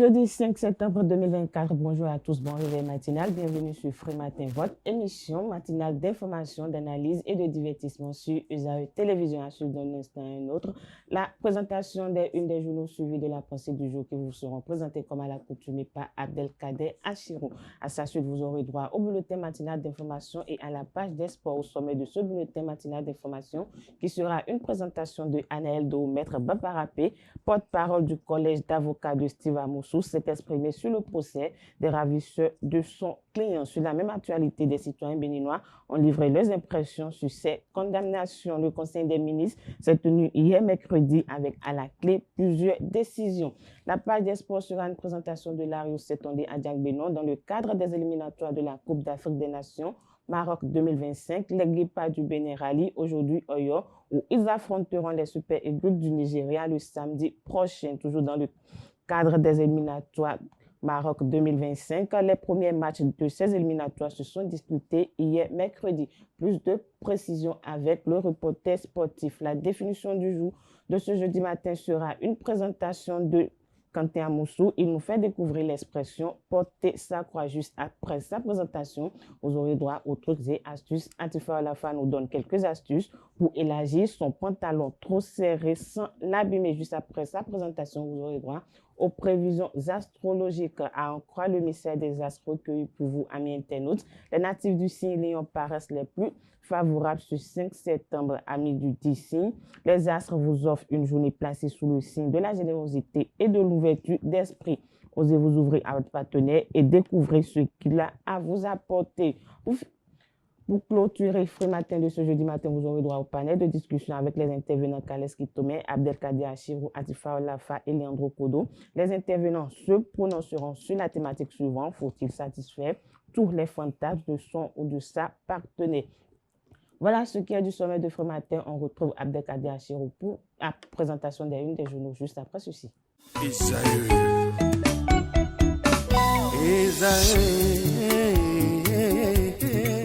Jeudi 5 septembre 2024, bonjour à tous, bon réveil matinal, bienvenue sur Free Matin, votre émission matinale d'information, d'analyse et de divertissement sur USAE Télévision. À suivre d'un instant à un autre, la présentation une des journaux suivis de la pensée du jour qui vous seront présentés comme à l'accoutumée par Abdelkader Achirou. À sa suite, vous aurez droit au bulletin matinal d'information et à la page des sports. Au sommet de ce bulletin matinal d'information qui sera une présentation de Anaël Do, maître Baparapé, porte-parole du collège d'avocats de Steve Amoussou, s'est exprimé sur le procès des ravisseurs de son client. Sur la même actualité, des citoyens béninois ont livré leurs impressions sur ces condamnations. Le Conseil des ministres s'est tenu hier mercredi avec à la clé plusieurs décisions. La page des sports sera une présentation de Larius Setondé à Diak Benon dans le cadre des éliminatoires de la Coupe d'Afrique des Nations Maroc 2025, les Guépards du Bénin rallient aujourd'hui Oyo, où ils affronteront les Super Eagles du Nigeria le samedi prochain. Toujours dans le cadre des éliminatoires Maroc 2025, les premiers matchs de ces éliminatoires se sont disputés hier mercredi. Plus de précisions avec le reporter sportif. La définition du jour de ce jeudi matin sera une présentation de Quentin Amoussou. Il nous fait découvrir l'expression porter sa croix. Juste après sa présentation, vous aurez droit aux trucs et astuces. Atifa Olafa nous donne quelques astuces pour élargir son pantalon trop serré sans l'abîmer. Juste après sa présentation, vous aurez droit aux prévisions astrologiques. À en croire le mystère des astres recueillis pour vous, amis internautes, les natifs du signe Lion paraissent les plus favorables ce 5 septembre, amis du 10 signe. Les astres vous offrent une journée placée sous le signe de la générosité et de l'ouverture d'esprit. Osez vous ouvrir à votre partenaire et découvrez ce qu'il a à vous apporter. Pour clôturer Free Matin de ce jeudi matin, vous aurez droit au panel de discussion avec les intervenants Kaleski Tomé, Abdelkader Achirou, Atifa Olafa et Leandro Kodo. Les intervenants se prononceront sur la thématique suivante: faut-il satisfaire tous les fantasmes de son ou de sa partenaire? Voilà ce qui est du sommet de Free Matin. On retrouve Abdelkader Achirou pour la présentation une des journaux juste après ceci.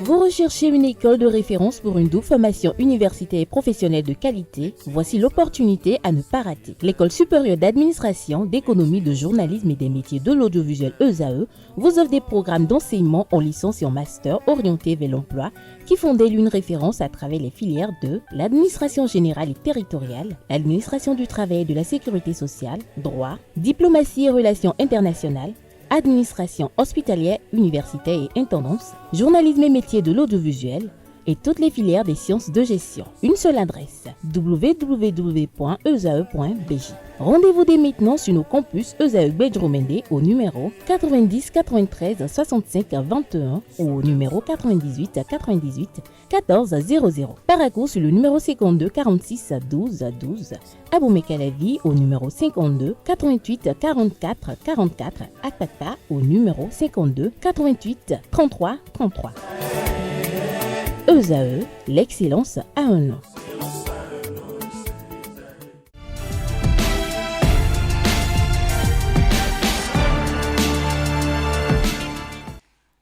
Vous recherchez une école de référence pour une double formation universitaire et professionnelle de qualité? Voici l'opportunité à ne pas rater. L'École supérieure d'administration, d'économie, de journalisme et des métiers de l'audiovisuel ESAE vous offre des programmes d'enseignement en licence et en master orientés vers l'emploi qui font d'elle une référence à travers les filières de l'administration générale et territoriale, l'administration du travail et de la sécurité sociale, droit, diplomatie et relations internationales, administration hospitalière, universitaire et intendance, journalisme et métiers de l'audiovisuel et toutes les filières des sciences de gestion. Une seule adresse: www.esae.bj. Rendez-vous dès maintenant sur nos campus ESAE Bedjromende au numéro 90 93 65 21 ou au numéro 98 98 14 00. Paracourt sur le numéro 52 46 12 12. Aboumé-Calavi au numéro 52 88 44 44. Akpata au numéro 52 88 33 33. ESAE, l'excellence à un nom.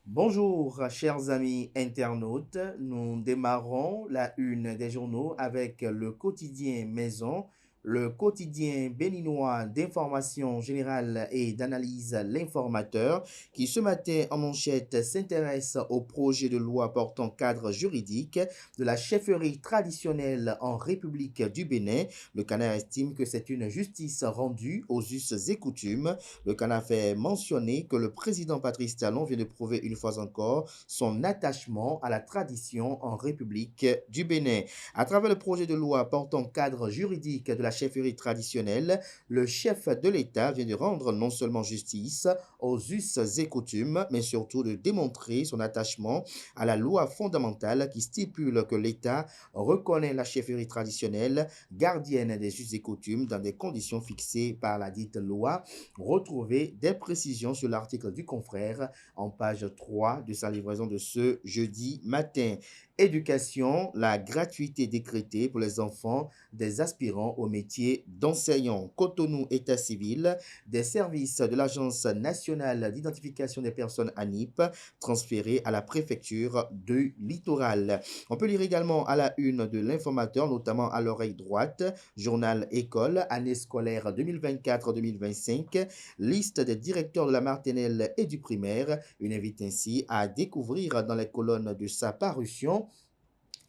Bonjour chers amis internautes, nous démarrons la une des journaux avec le quotidien Maison, le quotidien béninois d'information générale et d'analyse L'Informateur, qui ce matin en manchette s'intéresse au projet de loi portant cadre juridique de la chefferie traditionnelle en République du Bénin. Le Canard estime que c'est une justice rendue aux us et coutumes. Le Canard fait mentionner que le président Patrice Talon vient de prouver une fois encore son attachement à la tradition en République du Bénin. À travers le projet de loi portant cadre juridique de la chefferie traditionnelle, le chef de l'État vient de rendre non seulement justice aux us et coutumes, mais surtout de démontrer son attachement à la loi fondamentale qui stipule que l'État reconnaît la chefferie traditionnelle, gardienne des us et coutumes, dans des conditions fixées par la dite loi. Retrouvez des précisions sur l'article du confrère en page 3 de sa livraison de ce jeudi matin. Éducation, la gratuité décrétée pour les enfants des aspirants au métier d'enseignant. Cotonou, état civil, des services de l'Agence nationale d'identification des personnes ANIP transférés à la préfecture du littoral. On peut lire également à la une de l'informateur, notamment à l'oreille droite, journal école, année scolaire 2024-2025, liste des directeurs de la maternelle et du primaire. Une invite ainsi à découvrir dans les colonnes de sa parution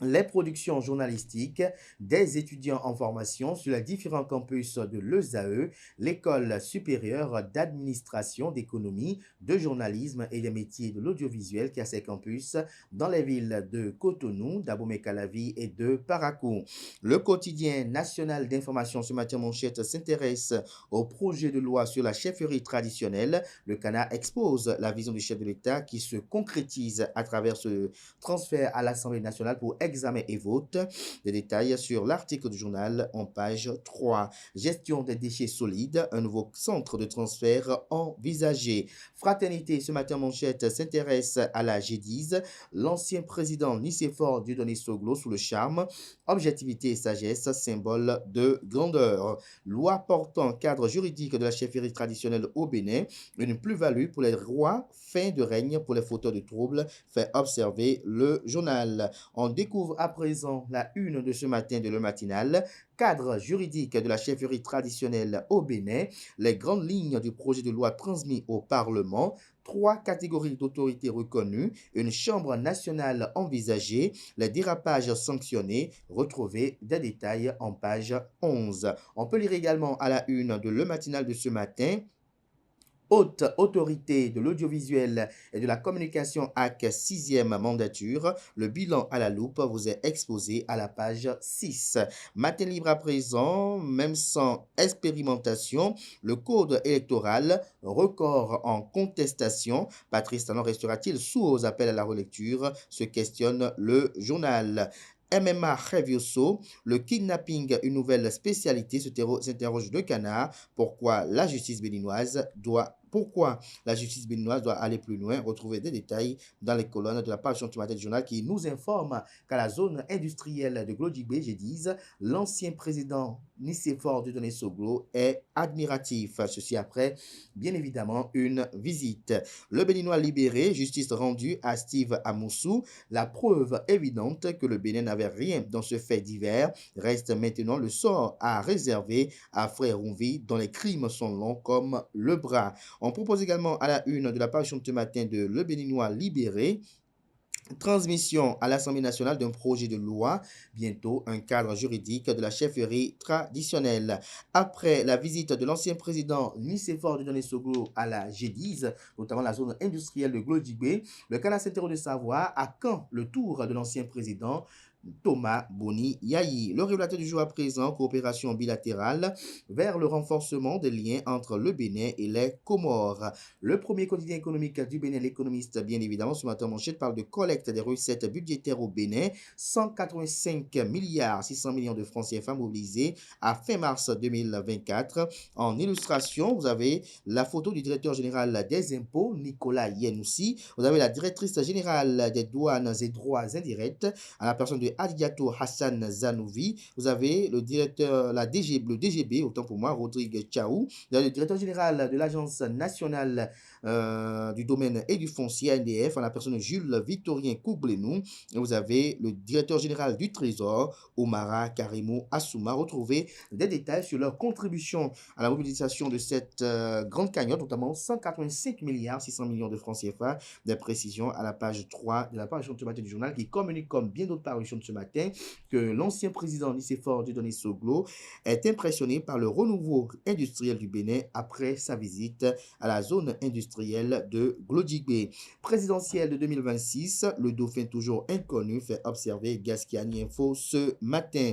les productions journalistiques des étudiants en formation sur les différents campus de l'ESAE, l'École supérieure d'administration, d'économie, de journalisme et des métiers de l'audiovisuel qui a ses campus dans les villes de Cotonou, d'Abomey-Calavi et de Parakou. Le quotidien national d'information ce matin manchette s'intéresse au projet de loi sur la chefferie traditionnelle. Le CANA expose la vision du chef de l'État qui se concrétise à travers ce transfert à l'Assemblée nationale pour examen et vote. Des détails sur l'article du journal en page 3. Gestion des déchets solides, un nouveau centre de transfert envisagé. Fraternité, ce matin manchette s'intéresse à la G10. L'ancien président Nicéphore Dieudonné Soglo sous le charme. Objectivité et sagesse, symbole de grandeur. Loi portant cadre juridique de la chefferie traditionnelle au Bénin. Une plus-value pour les rois, fin de règne pour les fauteurs de troubles, fait observer le journal. On découvre à présent la une de ce matin de Le Matinal, cadre juridique de la chefferie traditionnelle au Bénin, les grandes lignes du projet de loi transmis au Parlement, 3 catégories d'autorités reconnues, une chambre nationale envisagée, les dérapages sanctionnés, retrouvez des détails en page 11. On peut lire également à la une de Le Matinal de ce matin, Haute autorité de l'audiovisuel et de la communication AC 6e mandature, le bilan à la loupe vous est exposé à la page 6. Matin libre à présent, même sans expérimentation, le code électoral, record en contestation. Patrice Talon restera-t-il sourd aux appels à la relecture, se questionne le journal. MMA Revioso, le kidnapping, une nouvelle spécialité, s'interroge le canard. Pourquoi la justice béninoise doit aller plus loin? Retrouver des détails dans les colonnes de la page du matin du journal qui nous informe qu'à la zone industrielle de Glodjibé, G10, l'ancien président Nicéphore Dieudonné Soglo est admiratif. Ceci après, bien évidemment, une visite. Le Béninois libéré, justice rendue à Steve Amoussou. La preuve évidente que le Bénin n'avait rien dans ce fait divers. Reste maintenant le sort à réserver à Frère Rouvi dont les crimes sont longs comme le bras. On propose également à la une de la page ce matin de Le Béninois libéré. Transmission à l'Assemblée nationale d'un projet de loi, bientôt un cadre juridique de la chefferie traditionnelle. Après la visite de l'ancien président Nicéphore Dieudonné Soglo à la G10, notamment la zone industrielle de Glodjibé, le Canada s'interroge de savoir à quand le tour de l'ancien président Thomas Boni Yayi. Le révélateur du jour à présent, coopération bilatérale vers le renforcement des liens entre le Bénin et les Comores. Le premier quotidien économique du Bénin, l'économiste, bien évidemment, ce matin manchette parle de collecte des recettes budgétaires au Bénin, 185 milliards 600 millions de francs CFA mobilisés à fin mars 2024. En illustration, vous avez la photo du directeur général des impôts, Nicolas Yenoussi. Vous avez la directrice générale des douanes et droits indirects, à la personne de Adiato Hassan Zanouvi. Vous avez le directeur, le DGB, autant pour moi, Rodrigue Tchaou. Vous avez le directeur général de l'Agence nationale du domaine et du foncier ANDF, en la personne de Jules Victorien Koublenou. Et vous avez le directeur général du Trésor, Omara Karimou Assouma. Retrouvez des détails sur leur contribution à la mobilisation de cette grande cagnotte, notamment 185 milliards 600 millions de francs CFA. Des précisions à la page 3 de la page de ce matin du journal qui communique, comme bien d'autres parutions de ce matin, que l'ancien président Nicéphore Dieudonné Soglo est impressionné par le renouveau industriel du Bénin après sa visite à la zone industrielle de Glodjibé. Présidentielle de 2026, le dauphin toujours inconnu, fait observer Gascani Info ce matin.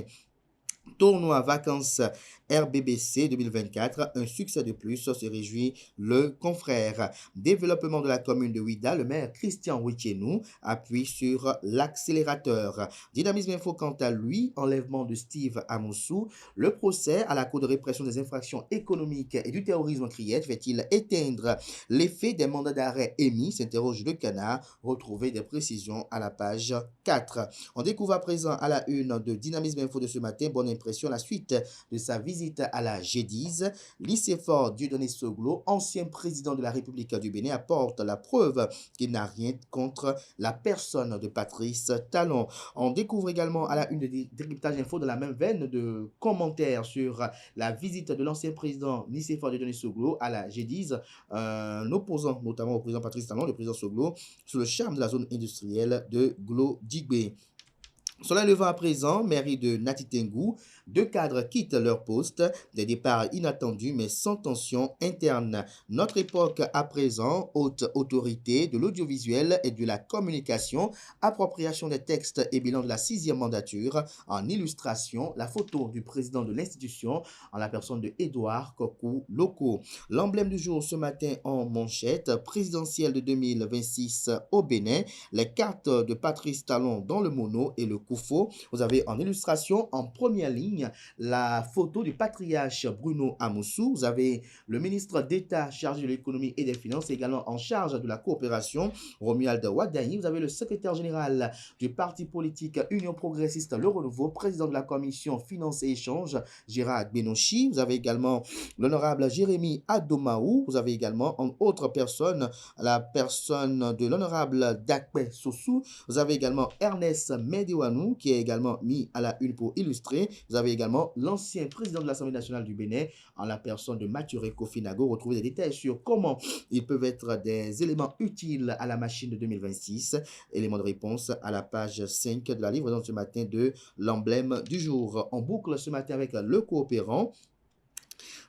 Tournoi vacances RBBC 2024, un succès de plus, se réjouit le confrère. Développement de la commune de Ouida, le maire Christian Wichenou appuie sur l'accélérateur. Dynamisme Info, quant à lui, enlèvement de Steve Amoussou. Le procès à la Cour de répression des infractions économiques et du terrorisme criette fait-il éteindre l'effet des mandats d'arrêt émis, s'interroge le Canard. Retrouver des précisions à la page 4. On découvre à présent à la une de Dynamisme Info de ce matin, bonne impression, la suite de sa visite à la G10. Lycéfort Dieudonné Soglo, ancien président de la République du Bénin, apporte la preuve qu'il n'a rien contre la personne de Patrice Talon. On découvre également à la une de Décryptage Info de la même veine de commentaires sur la visite de l'ancien président Lycéfort Dieudonné Soglo à la G10, un opposant notamment au président Patrice Talon, le président Soglo, sous le charme de la zone industrielle de Glo-Digbe. Soleil levant à présent, mairie de Natitengou, 2 cadres quittent leur poste, des départs inattendus mais sans tension interne. Notre époque à présent, haute autorité de l'audiovisuel et de la communication, appropriation des textes et bilan de la 6e mandature. En illustration, la photo du président de l'institution en la personne de Édouard Kokou Loko. L'emblème du jour ce matin en manchette, présidentielle de 2026 au Bénin, les cartes de Patrice Talon dans le mono et le Koufo. Vous avez en illustration, en première ligne, la photo du patriarche Bruno Amoussou. Vous avez le ministre d'État chargé de l'économie et des finances, également en charge de la coopération, Romuald Wadani. Vous avez le secrétaire général du parti politique Union progressiste Le Renouveau, président de la commission finances et échanges, Gérard Benochi. Vous avez également l'honorable Jérémy Adomaou. Vous avez également en autre personne, la personne de l'honorable Dakpe Sossou. Vous avez également Ernest Medéwanou, qui est également mis à la une pour illustrer. Vous avez également l'ancien président de l'Assemblée nationale du Bénin, en la personne de Mathuré Kofinago. Retrouvez des détails sur comment ils peuvent être des éléments utiles à la machine de 2026. Éléments de réponse à la page 5 de la livraison ce matin de l'emblème du jour. On boucle ce matin avec le coopérant.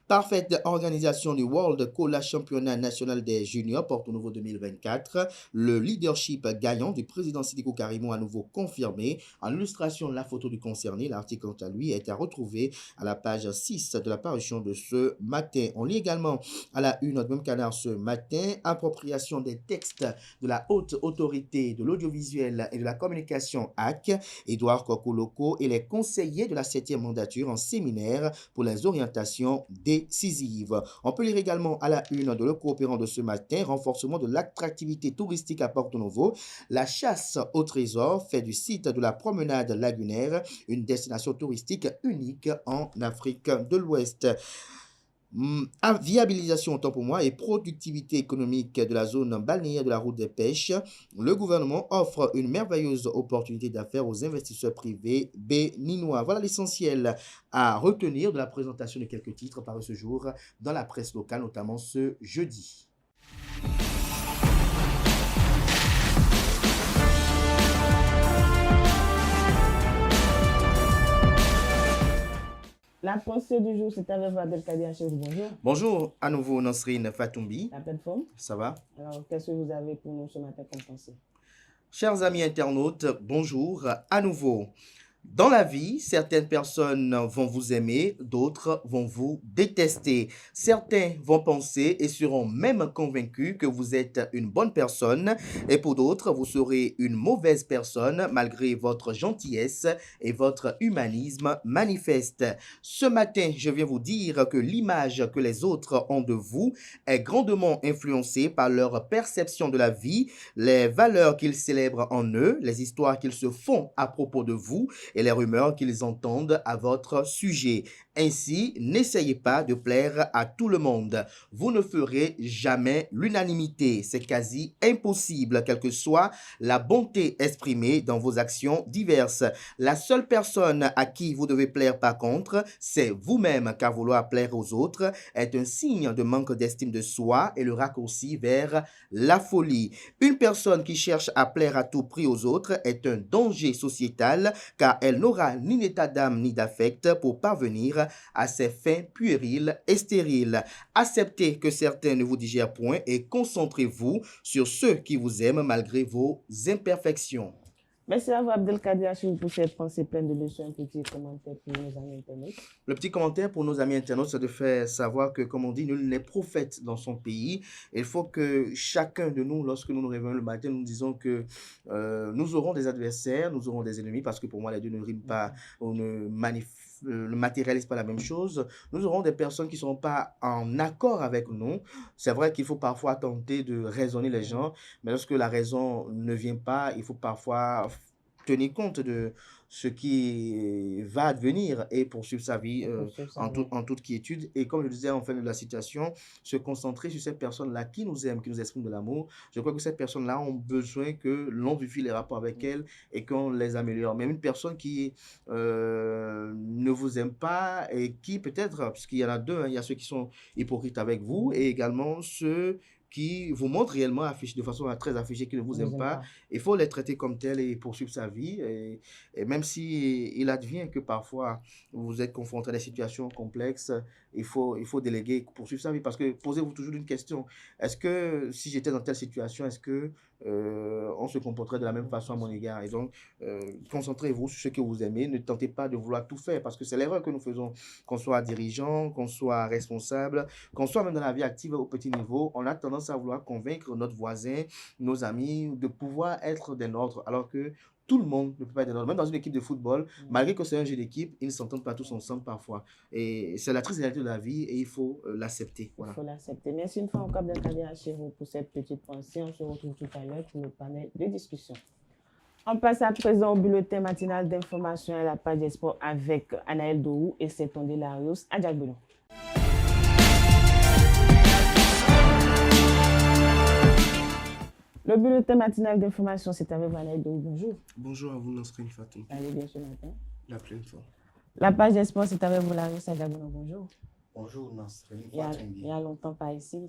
Parfaite organisation du World Cola Championnat national des juniors Porto Novo 2024. Le leadership gagnant du président Sidiko Karimou à nouveau confirmé. En illustration, la photo du concerné. L'article, quant à lui, est à retrouver à la page 6 de la parution de ce matin. On lit également à la une de même canard ce matin, appropriation des textes de la haute autorité de l'audiovisuel et de la communication AC, Édouard Kokoloko et les conseillers de la 7e mandature en séminaire pour les orientations décisive. On peut lire également à la une de Le Coopérant de ce matin, renforcement de l'attractivité touristique à Porto Novo. La chasse au trésor fait du site de la promenade lagunaire une destination touristique unique en Afrique de l'Ouest. Viabilisation, autant pour moi, et productivité économique de la zone balnéaire de la route des pêches. Le gouvernement offre une merveilleuse opportunité d'affaires aux investisseurs privés béninois. Voilà l'essentiel à retenir de la présentation de quelques titres parus ce jour dans la presse locale, notamment ce jeudi. La pensée du jour, c'est avec Abdelkader Hachir. Bonjour. Bonjour à nouveau, Nasrine Fatoumbi. La plateforme. Ça va? Alors, qu'est-ce que vous avez pour nous ce matin comme pensée? Chers amis internautes, bonjour à nouveau. Dans la vie, certaines personnes vont vous aimer, d'autres vont vous détester. Certains vont penser et seront même convaincus que vous êtes une bonne personne, et pour d'autres, vous serez une mauvaise personne malgré votre gentillesse et votre humanisme manifeste. Ce matin, je viens vous dire que l'image que les autres ont de vous est grandement influencée par leur perception de la vie, les valeurs qu'ils célèbrent en eux, les histoires qu'ils se font à propos de vous, et les rumeurs qu'ils entendent à votre sujet. Ainsi, n'essayez pas de plaire à tout le monde. Vous ne ferez jamais l'unanimité. C'est quasi impossible, quelle que soit la bonté exprimée dans vos actions diverses. La seule personne à qui vous devez plaire par contre, c'est vous-même, car vouloir plaire aux autres est un signe de manque d'estime de soi et le raccourci vers la folie. Une personne qui cherche à plaire à tout prix aux autres est un danger sociétal, car elle n'aura ni d'état d'âme ni d'affect pour parvenir à ses fins puériles et stériles. Acceptez que certains ne vous digèrent point et concentrez-vous sur ceux qui vous aiment malgré vos imperfections. Merci à vous, Abdelkader Achou, pour cette pensée pleine de leçons. Un petit commentaire pour nos amis internautes. Le petit commentaire pour nos amis internautes, c'est de faire savoir que, comme on dit, nul n'est prophète dans son pays. Il faut que chacun de nous, lorsque nous nous réveillons le matin, nous disons que nous aurons des adversaires, nous aurons des ennemis, parce que pour moi, les deux ne riment pas ou ne matérialisent pas la même chose. Nous aurons des personnes qui ne seront pas en accord avec nous. C'est vrai qu'il faut parfois tenter de raisonner les gens, mais lorsque la raison ne vient pas, il faut parfois tenir compte de ce qui va advenir et poursuivre sa vie en toute quiétude. Et comme je disais en fin de la situation, se concentrer sur ces personnes-là qui nous aiment, qui nous expriment de l'amour. Je crois que ces personnes-là ont besoin que l'on vivifie les rapports avec elles et qu'on les améliore. Même une personne qui ne vous aime pas et qui peut-être, puisqu'il y en a deux, hein, il y a ceux qui sont hypocrites avec vous et également ceux qui vous montrent réellement de façon très affichée qu'ils ne vous aiment pas. Il faut les traiter comme tels et poursuivre sa vie. Et même si il advient que parfois vous êtes confronté à des situations complexes, il faut déléguer, poursuivre sa vie. Parce que posez-vous toujours une question. Est-ce que si j'étais dans telle situation, est-ce que on se comporterait de la même façon à mon égard? Et donc, concentrez-vous sur ce que vous aimez. Ne tentez pas de vouloir tout faire parce que c'est l'erreur que nous faisons, qu'on soit dirigeant, qu'on soit responsable, qu'on soit même dans la vie active au petit niveau. On a tendance à vouloir convaincre notre voisin, nos amis, de pouvoir être des nôtres, alors que tout le monde ne peut pas être des nôtres. Même dans une équipe de football, malgré que c'est un jeu d'équipe, ils ne s'entendent pas tous ensemble parfois. Et c'est la triste réalité de la vie et il faut l'accepter. Voilà. Il faut l'accepter. Merci une fois encore, Abdelkader Achou, pour cette petite pensée. On se retrouve tout à l'heure pour le panel de discussion. On passe à présent au bulletin matinal d'information à la page des sports avec Anaël Dourou et Septon Delarios à Diagbelon. Le bulletin matinal d'information, c'est avec Anaël Dourou. Bonjour. Bonjour à vous, Nasrine Fatou. Allez bien ce matin. La pleine forme. La page des sports, c'est avec Delarios à Diagbelon. Bonjour. Bonjour, Nasrine Fatou. Il y a longtemps pas ici.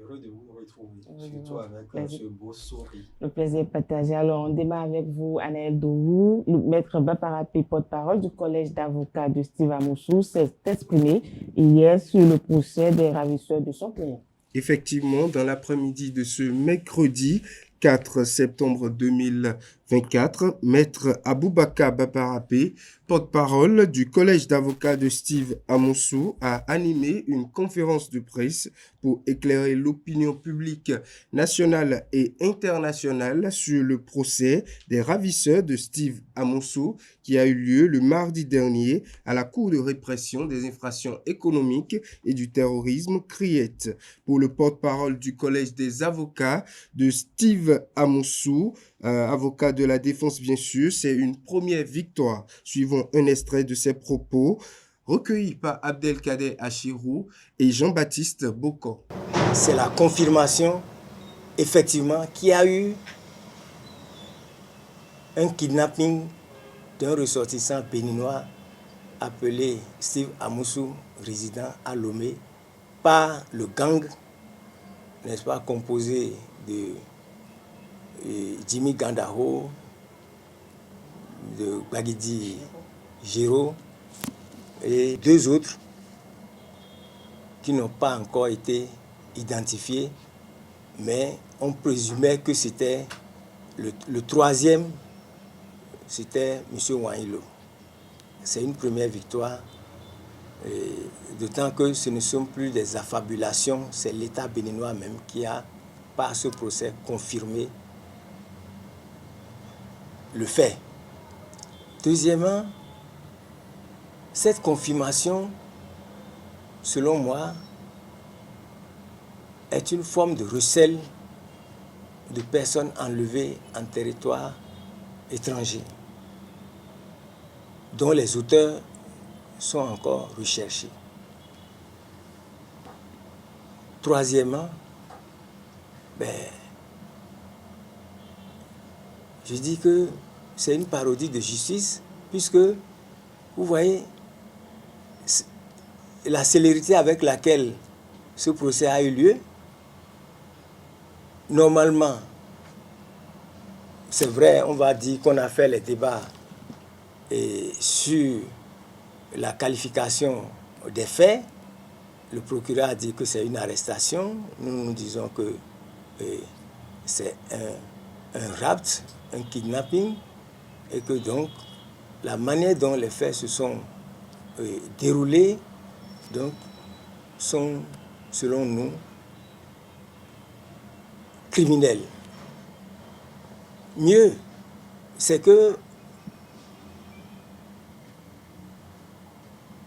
Heureux de vous retrouver, surtout avec ce beau sourire. Le plaisir partagé. Alors, on démarre avec vous, Anaël Dourou. Le maître Baparapé, porte-parole du collège d'avocats de Steve Amoussou, s'est exprimé hier sur le procès des ravisseurs de son client. Effectivement, dans l'après-midi de ce mercredi 4 septembre 2024, maître Aboubakar Baparapé, porte-parole du collège d'avocats de Steve Amoussou, a animé une conférence de presse pour éclairer l'opinion publique nationale et internationale sur le procès des ravisseurs de Steve Amoussou qui a eu lieu le mardi dernier à la Cour de répression des infractions économiques et du terrorisme CRIET. Pour le porte-parole du collège des avocats de Steve Amoussou, avocat de la défense bien sûr, c'est une première victoire. Suivons un extrait de ses propos recueillis par Abdelkader Achirou et Jean-Baptiste Boko. C'est la confirmation, effectivement, qu'il y a eu un kidnapping d'un ressortissant béninois appelé Steve Amoussou, résident à Lomé, par le gang, n'est-ce pas, composé de Jimmy Gandaro, de Bagidi Giro et deux autres qui n'ont pas encore été identifiés, mais on présumait que c'était le troisième, c'était M. Wanhilo. C'est une première victoire, d'autant que ce ne sont plus des affabulations, c'est l'État béninois même qui a, par ce procès, confirmé le fait. Deuxièmement, cette confirmation, selon moi, est une forme de recel de personnes enlevées en territoire étranger, dont les auteurs sont encore recherchés. Troisièmement, je dis que c'est une parodie de justice, puisque, vous voyez, la célérité avec laquelle ce procès a eu lieu, normalement, c'est vrai, on va dire qu'on a fait les débats sur la qualification des faits. Le procureur a dit que c'est une arrestation. Nous disons que c'est un rapt, un kidnapping. et que donc la manière dont les faits se sont déroulés donc, sont, selon nous, criminels. Mieux, c'est que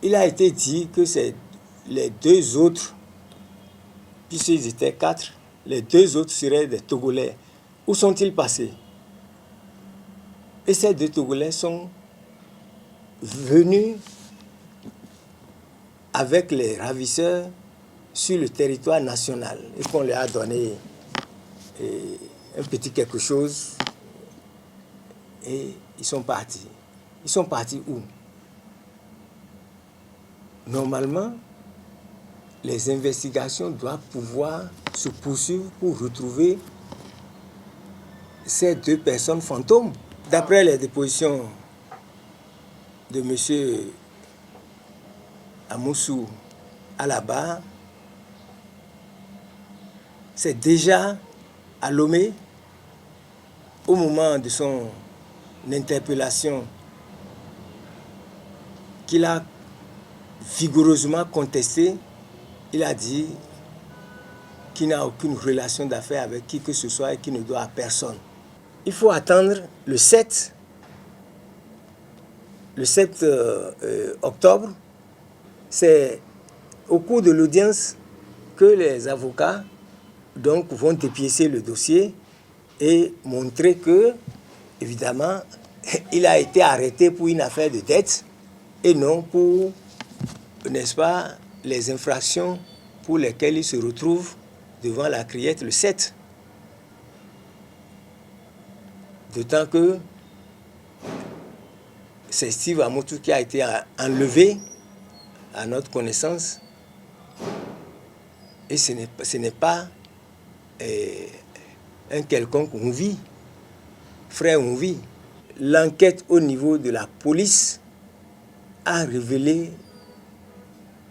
il a été dit que c'est les deux autres, puisqu'ils étaient 4, les deux autres seraient des Togolais. Où sont-ils passés? Et ces deux Togolais sont venus avec les ravisseurs sur le territoire national et qu'on leur a donné un petit quelque chose et ils sont partis. Ils sont partis où? Normalement, les investigations doivent pouvoir se poursuivre pour retrouver ces deux personnes fantômes. D'après les dépositions de M. Amoussou à la barre, c'est déjà à Lomé, au moment de son interpellation, qu'il a vigoureusement contesté. Il a dit qu'il n'a aucune relation d'affaires avec qui que ce soit et qu'il ne doit à personne. Il faut attendre le 7 octobre. C'est au cours de l'audience que les avocats donc, vont dépiécer le dossier et montrer que, évidemment, il a été arrêté pour une affaire de dette et non pour, n'est-ce pas, les infractions pour lesquelles il se retrouve devant la criette le 7. D'autant que c'est Steve Amotou qui a été enlevé à notre connaissance et ce n'est pas un quelconque Mouvi, frère Mouvi. L'enquête au niveau de la police a révélé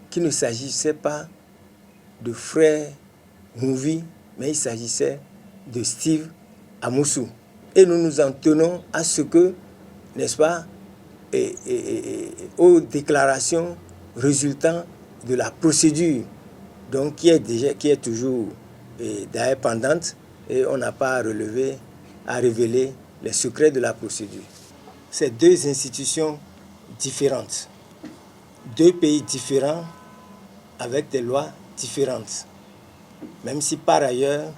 qu'il ne s'agissait pas de frère Mouvi, mais il s'agissait de Steve Amoussou. Et nous nous en tenons à ce que, n'est-ce pas, aux déclarations résultant de la procédure, donc qui est toujours d'ailleurs pendante, et on n'a pas à révéler les secrets de la procédure. C'est deux institutions différentes, deux pays différents avec des lois différentes. Même si par ailleurs,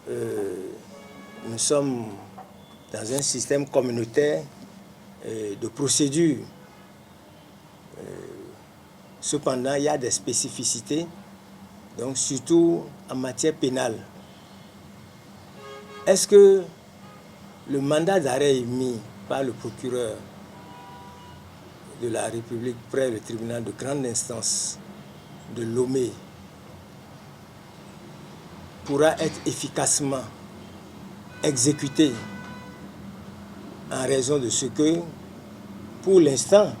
nous sommes dans un système communautaire de procédure. Cependant, il y a des spécificités, donc surtout en matière pénale. Est-ce que le mandat d'arrêt émis par le procureur de la République près le tribunal de grande instance de Lomé pourra être efficacement exécuté en raison de ce que, pour l'instant,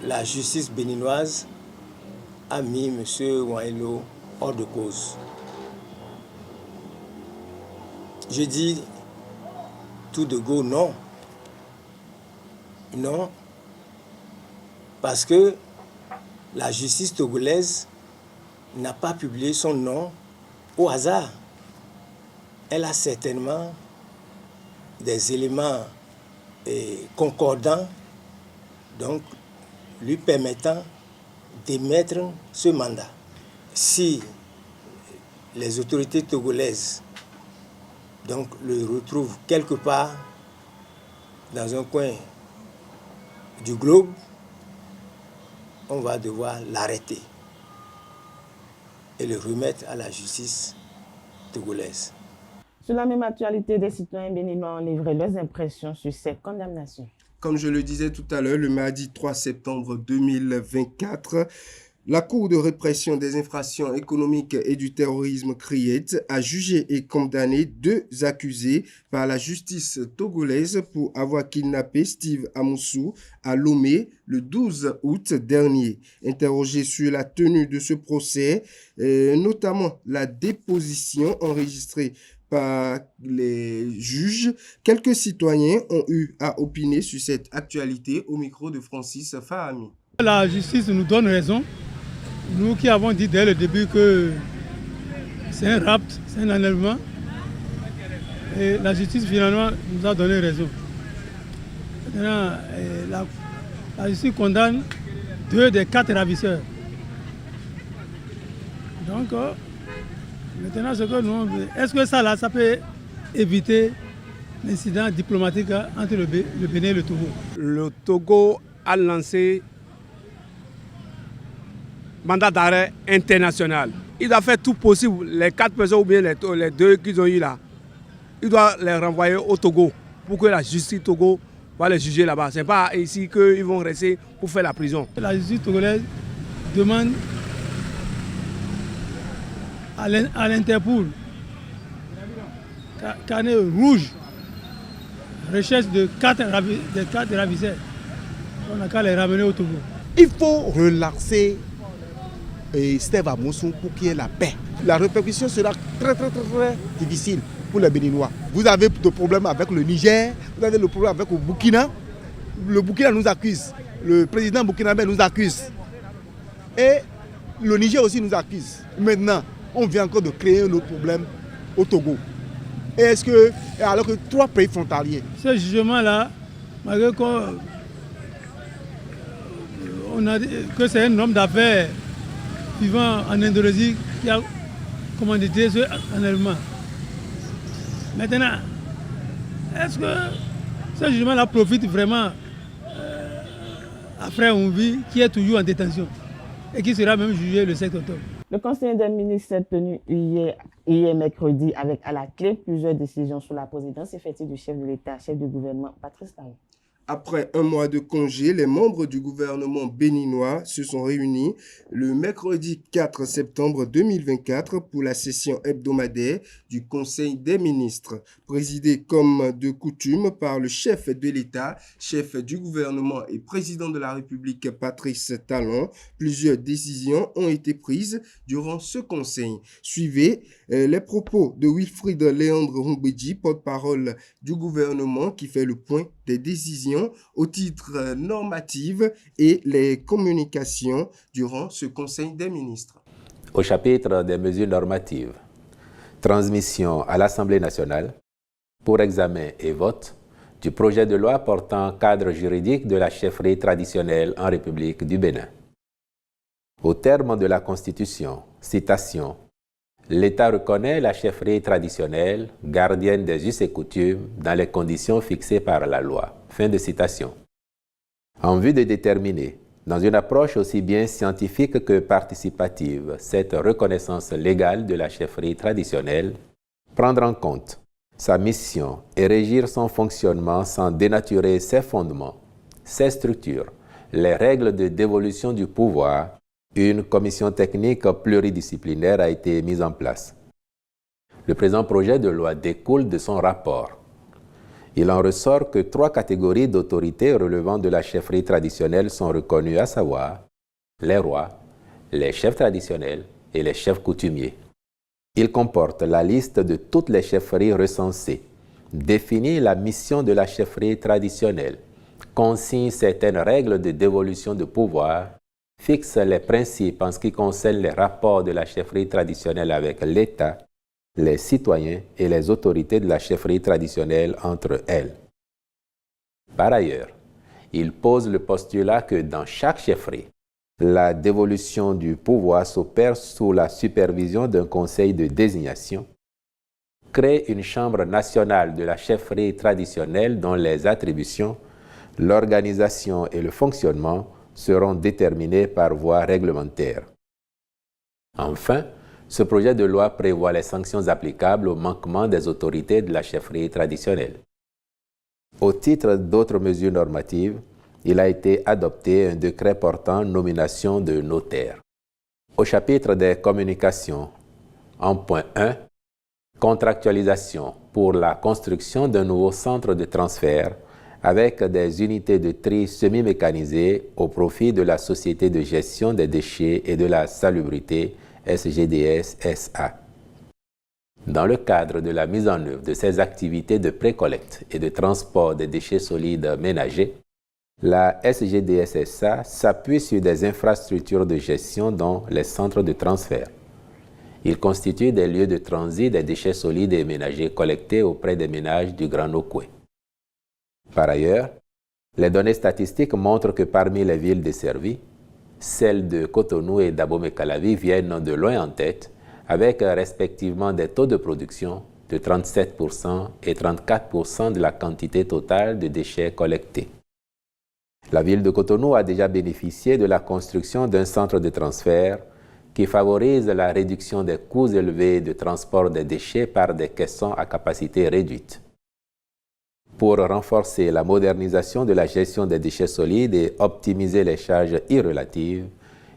la justice béninoise a mis M. Ouailo hors de cause. Je dis tout de go non. Non, parce que la justice togolaise n'a pas publié son nom au hasard. Elle a certainement des éléments concordants, donc lui permettant d'émettre ce mandat. Si les autorités togolaises donc, le retrouvent quelque part dans un coin du globe, on va devoir l'arrêter et le remettre à la justice togolaise. Sur la même actualité, des citoyens béninois ont livré leurs impressions sur ces condamnations. Comme je le disais tout à l'heure, le mardi 3 septembre 2024, la Cour de répression des infractions économiques et du terrorisme CRIET a jugé et condamné 2 accusés par la justice togolaise pour avoir kidnappé Steve Amoussou à Lomé le 12 août dernier. Interrogé sur la tenue de ce procès, notamment la déposition enregistrée par les juges. Quelques citoyens ont eu à opiner sur cette actualité au micro de Francis Fahami. La justice nous donne raison. Nous qui avons dit dès le début que c'est un rapt, c'est un enlèvement. Et la justice finalement nous a donné raison. Maintenant, la justice condamne 2 des 4 ravisseurs. Donc, maintenant, ce que nous, est-ce que ça peut éviter l'incident diplomatique entre le Bénin et le Togo? Le Togo a lancé mandat d'arrêt international. Il doit faire tout possible, les 4 personnes ou bien les 2 qu'ils ont eu là, il doit les renvoyer au Togo pour que la justice Togo va les juger là-bas. Ce n'est pas ici qu'ils vont rester pour faire la prison. La justice togolaise demande à l'Interpol carnet rouge, recherche de 4 ravisseurs. On n'a qu'à les ramener au Togo. Il faut relancer Steve Amoussou pour qu'il y ait la paix. La répercussion sera très difficile pour les Béninois. Vous avez des problèmes avec le Niger, vous avez le problème avec le Burkina. Le Burkina nous accuse, le président burkinabé nous accuse. Et le Niger aussi nous accuse. Maintenant, on vient encore de créer un autre problème au Togo. Alors que 3 pays frontaliers. Ce jugement-là, malgré qu'on a dit que c'est un homme d'affaires vivant en Indonésie qui a commandité ce enlèvement. Maintenant, est-ce que ce jugement-là profite vraiment à Frère Oumbi qui est toujours en détention et qui sera même jugé le 7 octobre? Le Conseil des ministres s'est tenu hier mercredi avec à la clé plusieurs décisions sur la présidence effective du chef de l'État, chef du gouvernement, Patrice Talon. Après un mois de congé, les membres du gouvernement béninois se sont réunis le mercredi 4 septembre 2024 pour la session hebdomadaire du Conseil des ministres, présidée comme de coutume par le chef de l'État, chef du gouvernement et président de la République Patrice Talon. Plusieurs décisions ont été prises durant ce conseil. Suivez les propos de Wilfried Léandre Humbedji, porte-parole du gouvernement, qui fait le point des décisions au titre normatif et les communications durant ce Conseil des ministres. Au chapitre des mesures normatives, transmission à l'Assemblée nationale pour examen et vote du projet de loi portant cadre juridique de la chefferie traditionnelle en République du Bénin. Au terme de la Constitution, citation, l'État reconnaît la chefferie traditionnelle, gardienne des us et coutumes, dans les conditions fixées par la loi. Fin de citation. En vue de déterminer, dans une approche aussi bien scientifique que participative, cette reconnaissance légale de la chefferie traditionnelle, prendre en compte sa mission et régir son fonctionnement sans dénaturer ses fondements, ses structures, les règles de dévolution du pouvoir, une commission technique pluridisciplinaire a été mise en place. Le présent projet de loi découle de son rapport. Il en ressort que 3 catégories d'autorités relevant de la chefferie traditionnelle sont reconnues, à savoir les rois, les chefs traditionnels et les chefs coutumiers. Il comporte la liste de toutes les chefferies recensées, définit la mission de la chefferie traditionnelle, consigne certaines règles de dévolution de pouvoir, fixe les principes en ce qui concerne les rapports de la chefferie traditionnelle avec l'État, les citoyens et les autorités de la chefferie traditionnelle entre elles. Par ailleurs, il pose le postulat que dans chaque chefferie, la dévolution du pouvoir s'opère sous la supervision d'un conseil de désignation, crée une chambre nationale de la chefferie traditionnelle dont les attributions, l'organisation et le fonctionnement seront déterminés par voie réglementaire. Enfin, ce projet de loi prévoit les sanctions applicables au manquement des autorités de la chefferie traditionnelle. Au titre d'autres mesures normatives, il a été adopté un décret portant nomination de notaires. Au chapitre des communications, en point 1, contractualisation pour la construction d'un nouveau centre de transfert avec des unités de tri semi-mécanisées au profit de la Société de gestion des déchets et de la salubrité SGDS SA. Dans le cadre de la mise en œuvre de ces activités de précollecte et de transport des déchets solides ménagers, la SGDSSA s'appuie sur des infrastructures de gestion dont les centres de transfert. Ils constituent des lieux de transit des déchets solides et ménagers collectés auprès des ménages du Grand Nokoué. Par ailleurs, les données statistiques montrent que parmi les villes desservies, celles de Cotonou et d'Abomey-Calavi viennent de loin en tête, avec respectivement des taux de production de 37% et 34% de la quantité totale de déchets collectés. La ville de Cotonou a déjà bénéficié de la construction d'un centre de transfert qui favorise la réduction des coûts élevés de transport des déchets par des caissons à capacité réduite. Pour renforcer la modernisation de la gestion des déchets solides et optimiser les charges irrelatives,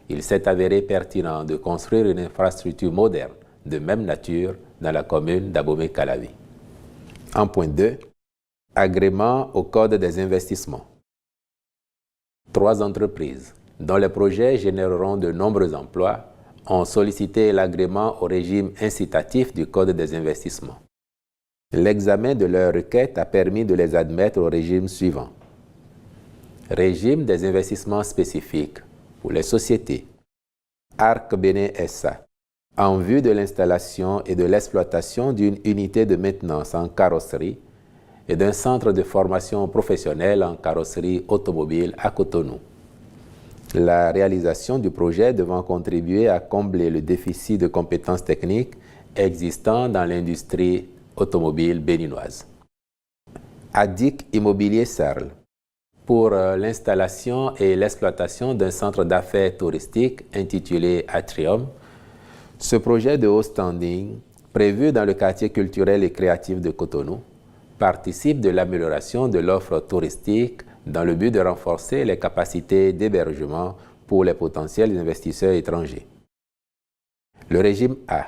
il s'est avéré pertinent de construire une infrastructure moderne de même nature dans la commune d'Abomey-Calavi. En point 2, agrément au Code des investissements. 3 entreprises, dont les projets généreront de nombreux emplois, ont sollicité l'agrément au régime incitatif du Code des investissements. L'examen de leur requête a permis de les admettre au régime suivant. Régime des investissements spécifiques pour les sociétés. Arc Bénin SA, en vue de l'installation et de l'exploitation d'une unité de maintenance en carrosserie et d'un centre de formation professionnelle en carrosserie automobile à Cotonou. La réalisation du projet devant contribuer à combler le déficit de compétences techniques existant dans l'industrie automobile béninoise. ADIC Immobilier Sarl, pour l'installation et l'exploitation d'un centre d'affaires touristique intitulé Atrium. Ce projet de haut standing, prévu dans le quartier culturel et créatif de Cotonou, participe de l'amélioration de l'offre touristique dans le but de renforcer les capacités d'hébergement pour les potentiels investisseurs étrangers. Le régime A,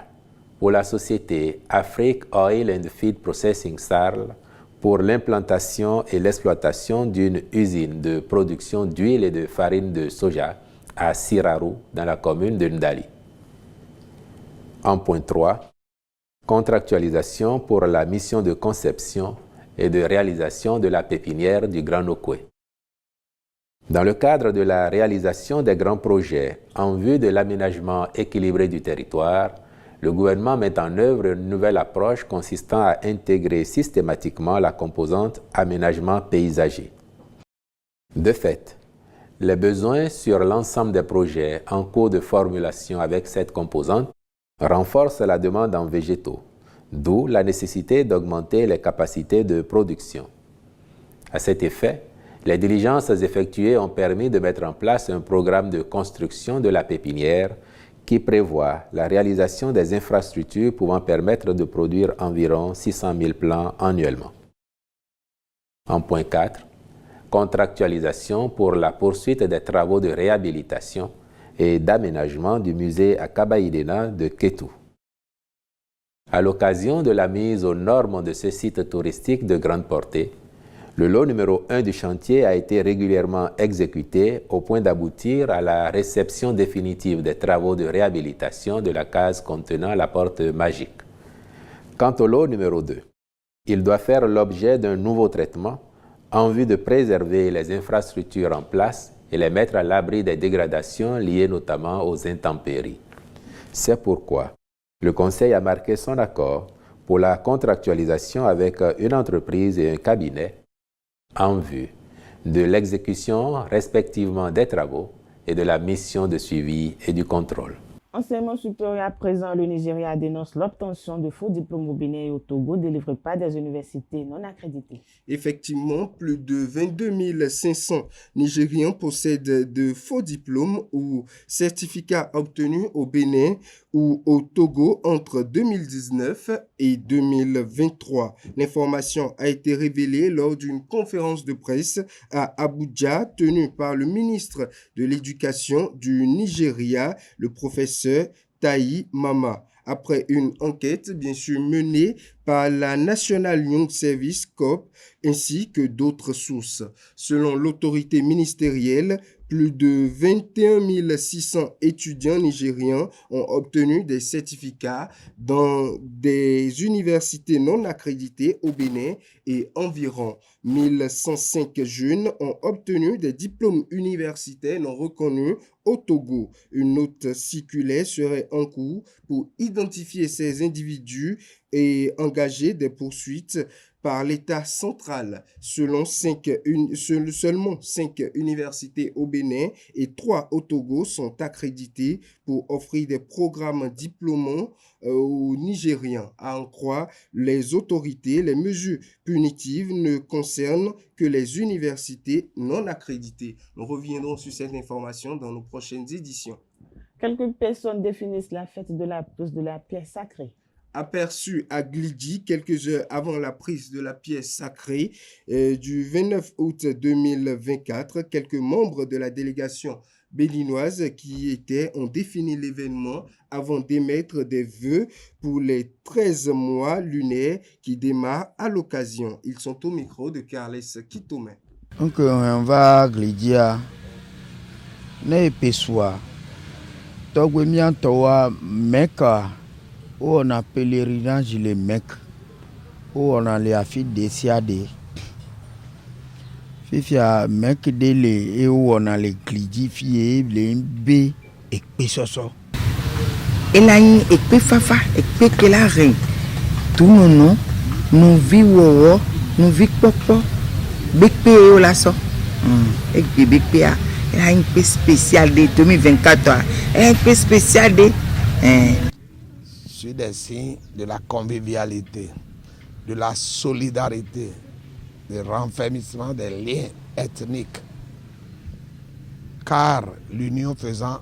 pour la société Afrique Oil and Feed Processing Sarl, pour l'implantation et l'exploitation d'une usine de production d'huile et de farine de soja à Sirarou, dans la commune de Ndali. En point 3, contractualisation pour la mission de conception et de réalisation de la pépinière du Grand Nokoué. Dans le cadre de la réalisation des grands projets en vue de l'aménagement équilibré du territoire, le gouvernement met en œuvre une nouvelle approche consistant à intégrer systématiquement la composante aménagement paysager. De fait, les besoins sur l'ensemble des projets en cours de formulation avec cette composante renforcent la demande en végétaux, d'où la nécessité d'augmenter les capacités de production. À cet effet, les diligences effectuées ont permis de mettre en place un programme de construction de la pépinière qui prévoit la réalisation des infrastructures pouvant permettre de produire environ 600 000 plants annuellement. En point 4, contractualisation pour la poursuite des travaux de réhabilitation et d'aménagement du musée à Kabaïdena de Kétou. À l'occasion de la mise aux normes de ce site touristique de grande portée, le lot numéro 1 du chantier a été régulièrement exécuté au point d'aboutir à la réception définitive des travaux de réhabilitation de la case contenant la porte magique. Quant au lot numéro 2, il doit faire l'objet d'un nouveau traitement en vue de préserver les infrastructures en place et les mettre à l'abri des dégradations liées notamment aux intempéries. C'est pourquoi le Conseil a marqué son accord pour la contractualisation avec une entreprise et un cabinet en vue de l'exécution respectivement des travaux et de la mission de suivi et du contrôle. Enseignement supérieur à présent, le Nigeria dénonce l'obtention de faux diplômes au Bénin et au Togo délivrés par des universités non accréditées. Effectivement, plus de 22 500 Nigérians possèdent de faux diplômes ou certificats obtenus au Bénin ou au Togo entre 2019 et 2023. L'information a été révélée lors d'une conférence de presse à Abuja tenue par le ministre de l'Éducation du Nigeria, le professeur Taï Mama. Après une enquête, bien sûr, menée par la National Young Service Corps ainsi que d'autres sources. Selon l'autorité ministérielle, plus de 21 600 étudiants nigérians ont obtenu des certificats dans des universités non accréditées au Bénin et environ 1105 jeunes ont obtenu des diplômes universitaires non reconnus au Togo. Une note circulaire serait en cours pour identifier ces individus et engager des poursuites par l'État central. Seulement 5 universités au Bénin et 3 au Togo sont accréditées pour offrir des programmes diplômants aux Nigériens. À en croire les autorités, les mesures punitives ne concernent que les universités non accréditées. Nous reviendrons sur cette information dans nos prochaines éditions. Quelques personnes définissent la fête de la pose de la pierre sacrée. Aperçu à Glidi quelques heures avant la prise de la pierre sacrée du 29 août 2024, quelques membres de la délégation béninoise qui étaient ont défini l'événement avant d'émettre des vœux pour les 13 mois lunaires qui démarrent à l'occasion. Ils sont au micro de Carles Kitome. Donc on va à Glidi à Nepeswa, Togwemian Towa Mecca. Où on a pèlerinage les mecs, où on a les affiches des siadés. Fifia mec délé et où on a les glidifiés, les B et Pessoso. Et là, et puis Fafa, et puis que la reine. Tout nos noms, nous vivons, nous vivons popo, BP et Olaso. Et BP a une paix spéciale de 2024. Elle a une paix spéciale de. Des signes de la convivialité, de la solidarité, du renfermissement des liens ethniques. Car l'union faisant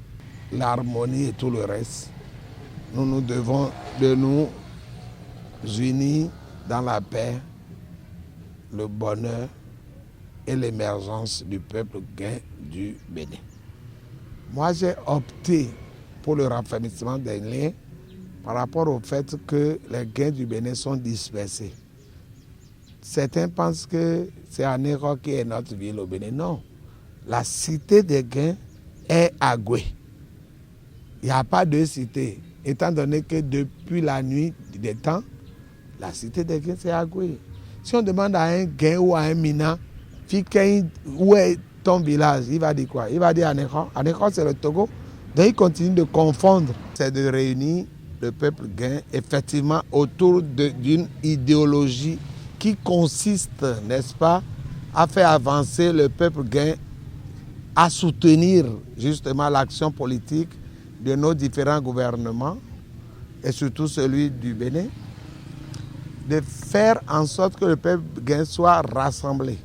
l'harmonie et tout le reste, nous devons de nous unir dans la paix, le bonheur et l'émergence du peuple gain du Bénin. Moi, j'ai opté pour le renfermissement des liens par rapport au fait que les gains du Bénin sont dispersés. Certains pensent que c'est Anéro qui est notre ville au Bénin. Non. La cité des gains est à Goué. Il n'y a pas de cité. Étant donné que depuis la nuit des temps, la cité des gains, c'est à Goué. Si on demande à un gain ou à un mina, où est ton village, il va dire quoi? Il va dire Anéro. Anéro, c'est le Togo. Donc il continue de confondre. C'est de réunir le peuple gain effectivement autour d'une idéologie qui consiste, n'est-ce pas, à faire avancer le peuple gain, à soutenir justement l'action politique de nos différents gouvernements et surtout celui du Bénin, de faire en sorte que le peuple gain soit rassemblé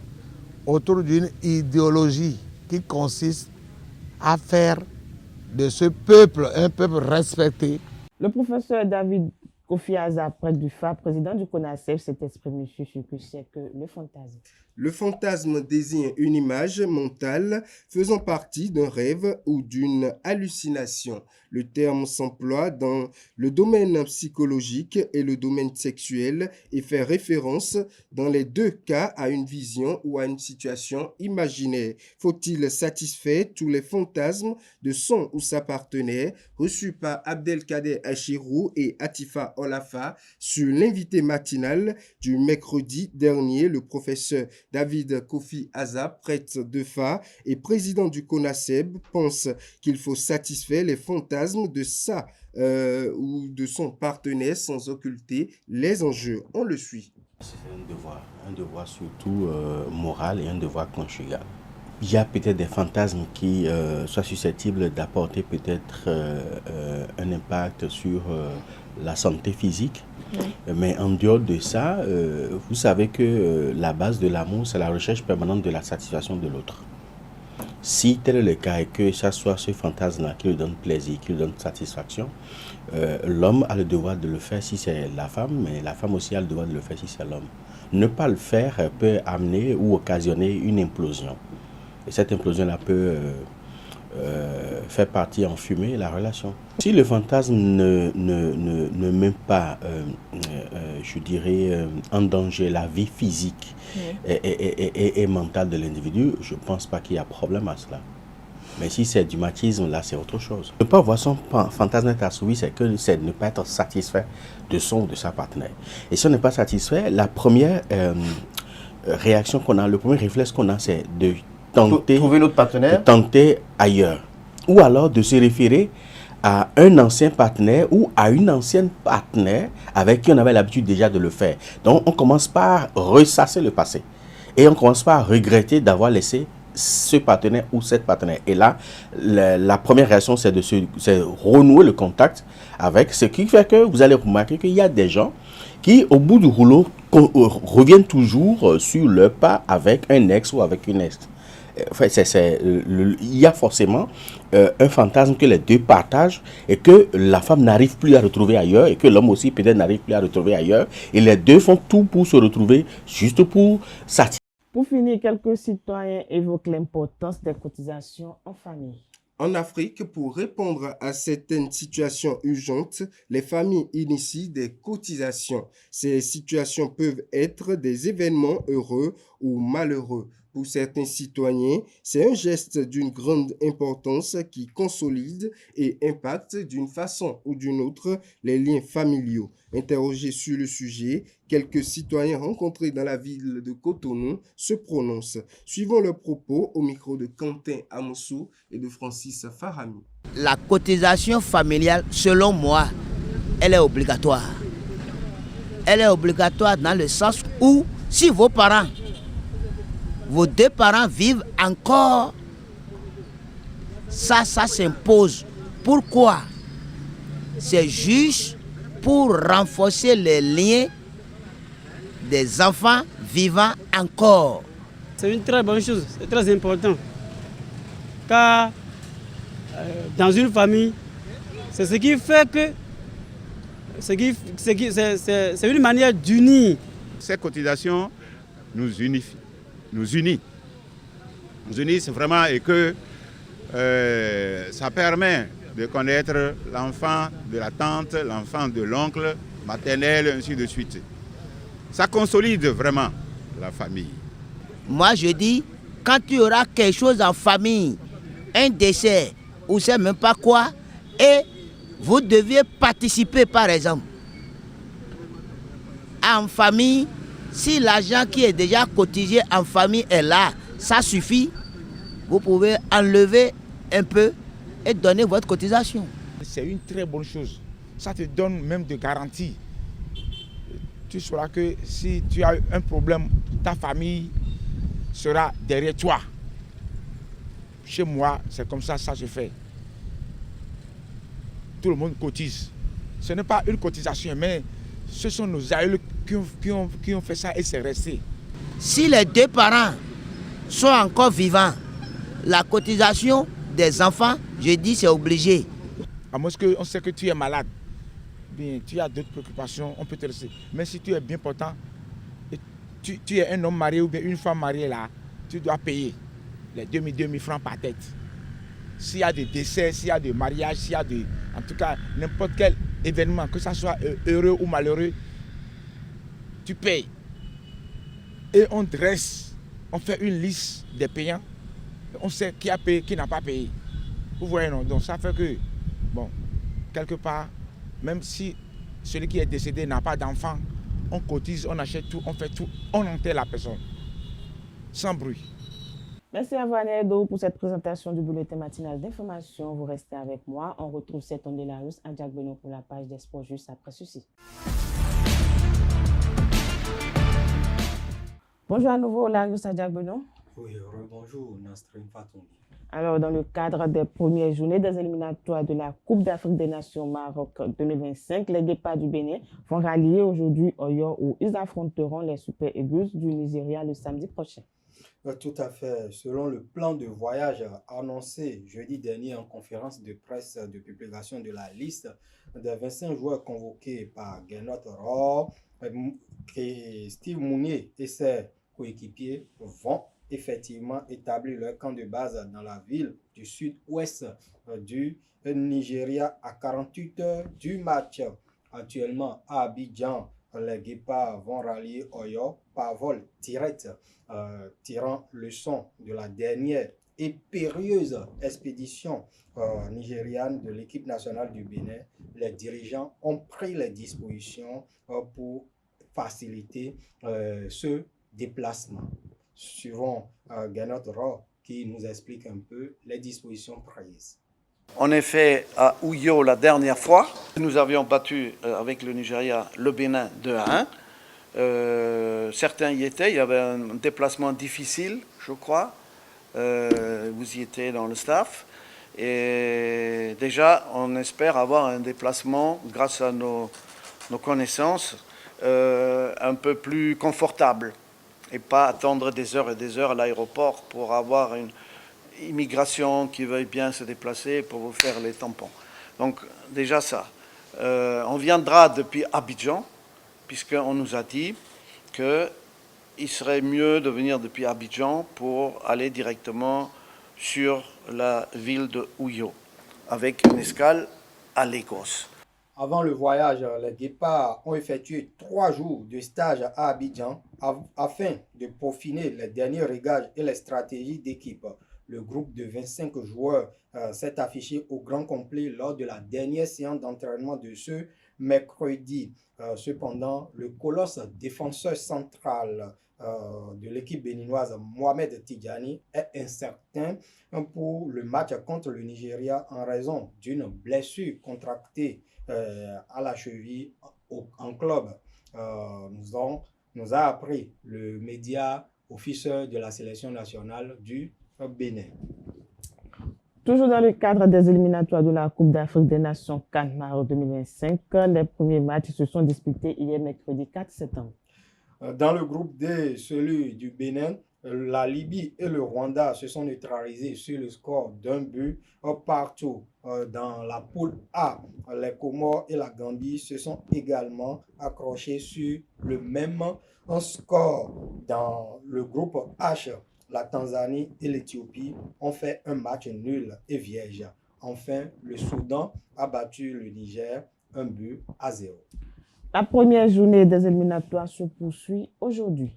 autour d'une idéologie qui consiste à faire de ce peuple un peuple respecté. Le professeur David Kofi Azar, prêtre du FA, président du CONACEF, s'est exprimé sur ce que c'est que le fantasme. Le fantasme désigne une image mentale faisant partie d'un rêve ou d'une hallucination. Le terme s'emploie dans le domaine psychologique et le domaine sexuel et fait référence dans les deux cas à une vision ou à une situation imaginaire. Faut-il satisfaire tous les fantasmes de son ou sa partenaire reçus par Abdelkader Achirou et Atifa Olafa sur l'invité matinal du mercredi dernier, le professeur David Kofi Azar, prêtre de FA et président du CONACEB, pense qu'il faut satisfaire les fantasmes de sa ou de son partenaire sans occulter les enjeux. On le suit. C'est un devoir surtout moral et un devoir conjugal. Il y a peut-être des fantasmes qui soient susceptibles d'apporter peut-être un impact sur la santé physique. Oui. Mais en dehors de ça, vous savez que la base de l'amour, c'est la recherche permanente de la satisfaction de l'autre. Si tel est le cas et que ça soit ce fantasme-là qui lui donne plaisir, qui lui donne satisfaction, l'homme a le devoir de le faire si c'est la femme, mais la femme aussi a le devoir de le faire si c'est l'homme. Ne pas le faire peut amener ou occasionner une implosion. Et cette implosion-là peut fait partie en fumée la relation. Si le fantasme ne met pas, je dirais, en danger la vie physique et mentale de l'individu, je ne pense pas qu'il y a problème à cela. Mais si c'est du machisme, là, c'est autre chose. Ne pas voir son fantasme être assouvi, c'est ne pas être satisfait de son ou de sa partenaire. Et si on n'est pas satisfait, la première réaction qu'on a, le premier réflexe qu'on a, c'est de tenter, trouver notre partenaire, de tenter ailleurs. Ou alors de se référer à un ancien partenaire ou à une ancienne partenaire avec qui on avait l'habitude déjà de le faire. Donc on commence par ressasser le passé. Et on commence par regretter d'avoir laissé ce partenaire ou cette partenaire. Et là, la première réaction, c'est de renouer le contact avec, ce qui fait que vous allez remarquer qu'il y a des gens qui, au bout du rouleau, reviennent toujours sur leur pas avec un ex ou avec une ex. Enfin, il y a forcément un fantasme que les deux partagent et que la femme n'arrive plus à retrouver ailleurs et que l'homme aussi peut-être n'arrive plus à retrouver ailleurs. Et les deux font tout pour se retrouver juste pour satisfaire. Pour finir, quelques citoyens évoquent l'importance des cotisations en famille. En Afrique, pour répondre à certaines situations urgentes, les familles initient des cotisations. Ces situations peuvent être des événements heureux ou malheureux. Pour certains citoyens, c'est un geste d'une grande importance qui consolide et impacte d'une façon ou d'une autre les liens familiaux. Interrogés sur le sujet, quelques citoyens rencontrés dans la ville de Cotonou se prononcent. Suivons leurs propos au micro de Quentin Amoussou et de Francis Farami. La cotisation familiale, selon moi, elle est obligatoire. Elle est obligatoire dans le sens où, si vos parents, vos deux parents vivent encore, ça s'impose. Pourquoi? C'est juste pour renforcer les liens des enfants vivant encore. C'est une très bonne chose, c'est très important. Car dans une famille, c'est ce qui fait que c'est une manière d'unir. Ces cotisations nous unifient. Nous unissent vraiment et que ça permet de connaître l'enfant de la tante, l'enfant de l'oncle, maternel, ainsi de suite. Ça consolide vraiment la famille. Moi je dis, quand tu auras quelque chose en famille, un décès, ou c'est même pas quoi, et vous deviez participer par exemple. En famille, si l'argent qui est déjà cotisé en famille est là, ça suffit. Vous pouvez enlever un peu et donner votre cotisation. C'est une très bonne chose. Ça te donne même de garantie. Tu sauras que si tu as un problème, ta famille sera derrière toi. Chez moi, c'est comme ça se fait. Tout le monde cotise. Ce n'est pas une cotisation, mais ce sont nos aïeux qui ont fait ça et c'est resté. Si les deux parents sont encore vivants, la cotisation des enfants, je dis c'est obligé. À moins qu'on sait que tu es malade, bien, tu as d'autres préoccupations, on peut te laisser. Mais si tu es bien portant, et tu es un homme marié ou bien une femme mariée là, tu dois payer les 2000 francs par tête. S'il y a des décès, s'il y a des mariages, s'il y a en tout cas n'importe quel événement, que ça soit heureux ou malheureux, tu payes. Et on dresse, on fait une liste des payants. On sait qui a payé, qui n'a pas payé. Vous voyez, non? Donc ça fait que, bon, quelque part, même si celui qui est décédé n'a pas d'enfant, on cotise, on achète tout, on fait tout, on enterre la personne. Sans bruit. Merci à Vanessa Edo pour cette présentation du bulletin matinal d'information. Vous restez avec moi. On retrouve cette onde de la Russe à Jack Benoît pour la page des sports juste après ceci. Bonjour à nouveau, Larius Adjagbenon. Oui, bonjour, Nasrin Fatoumi. Alors, dans le cadre des premières journées des éliminatoires de la Coupe d'Afrique des Nations Maroc 2025, les départs du Bénin vont rallier aujourd'hui Oyo où ils affronteront les Super Eagles du Nigeria le samedi prochain. Tout à fait. Selon le plan de voyage annoncé jeudi dernier en conférence de presse de publication de la liste des 25 joueurs convoqués par Gernot Rohr, Steve Mounier et ses coéquipiers vont effectivement établi leur camp de base dans la ville du sud-ouest du Nigeria à 48 heures du match. Actuellement à Abidjan, les Guépards vont rallier Oyo par vol direct, tirant leçon de la dernière et périlleuse expédition nigériane de l'équipe nationale du Bénin. Les dirigeants ont pris les dispositions pour faciliter ce déplacement. Suivons Ganot Ro qui nous explique un peu les dispositions prises. En effet, à Uyo la dernière fois, nous avions battu avec le Nigeria le Bénin 2-1. Certains y étaient, il y avait un déplacement difficile, je crois. Vous y étiez dans le staff. Et déjà, on espère avoir un déplacement, grâce à nos connaissances, un peu plus confortable et pas attendre des heures et des heures à l'aéroport pour avoir une immigration qui veuille bien se déplacer pour vous faire les tampons. Donc déjà ça. On viendra depuis Abidjan, puisqu'on nous a dit qu'il serait mieux de venir depuis Abidjan pour aller directement sur la ville de Uyo, avec une escale à Lagos. Avant le voyage, les Guépards ont effectué 3 jours de stage à Abidjan afin de peaufiner les derniers réglages et les stratégies d'équipe. Le groupe de 25 joueurs s'est affiché au grand complet lors de la dernière séance d'entraînement de ce mercredi. Cependant, le colosse défenseur central de l'équipe béninoise, Mohamed Tidjani, est incertain pour le match contre le Nigeria en raison d'une blessure contractée à la cheville en club. Nous a appris le média officiel de la sélection nationale du Bénin. Toujours dans le cadre des éliminatoires de la Coupe d'Afrique des Nations CAN Maroc 2025, les premiers matchs se sont disputés hier mercredi 4 septembre. Dans le groupe D, celui du Bénin, la Libye et le Rwanda se sont neutralisés sur le score d'un but partout. Dans la poule A, les Comores et la Gambie se sont également accrochés sur le même score. Dans le groupe H, la Tanzanie et l'Éthiopie ont fait un match nul et vierge. Enfin, le Soudan a battu le Niger 1-0. La première journée des éliminatoires se poursuit aujourd'hui.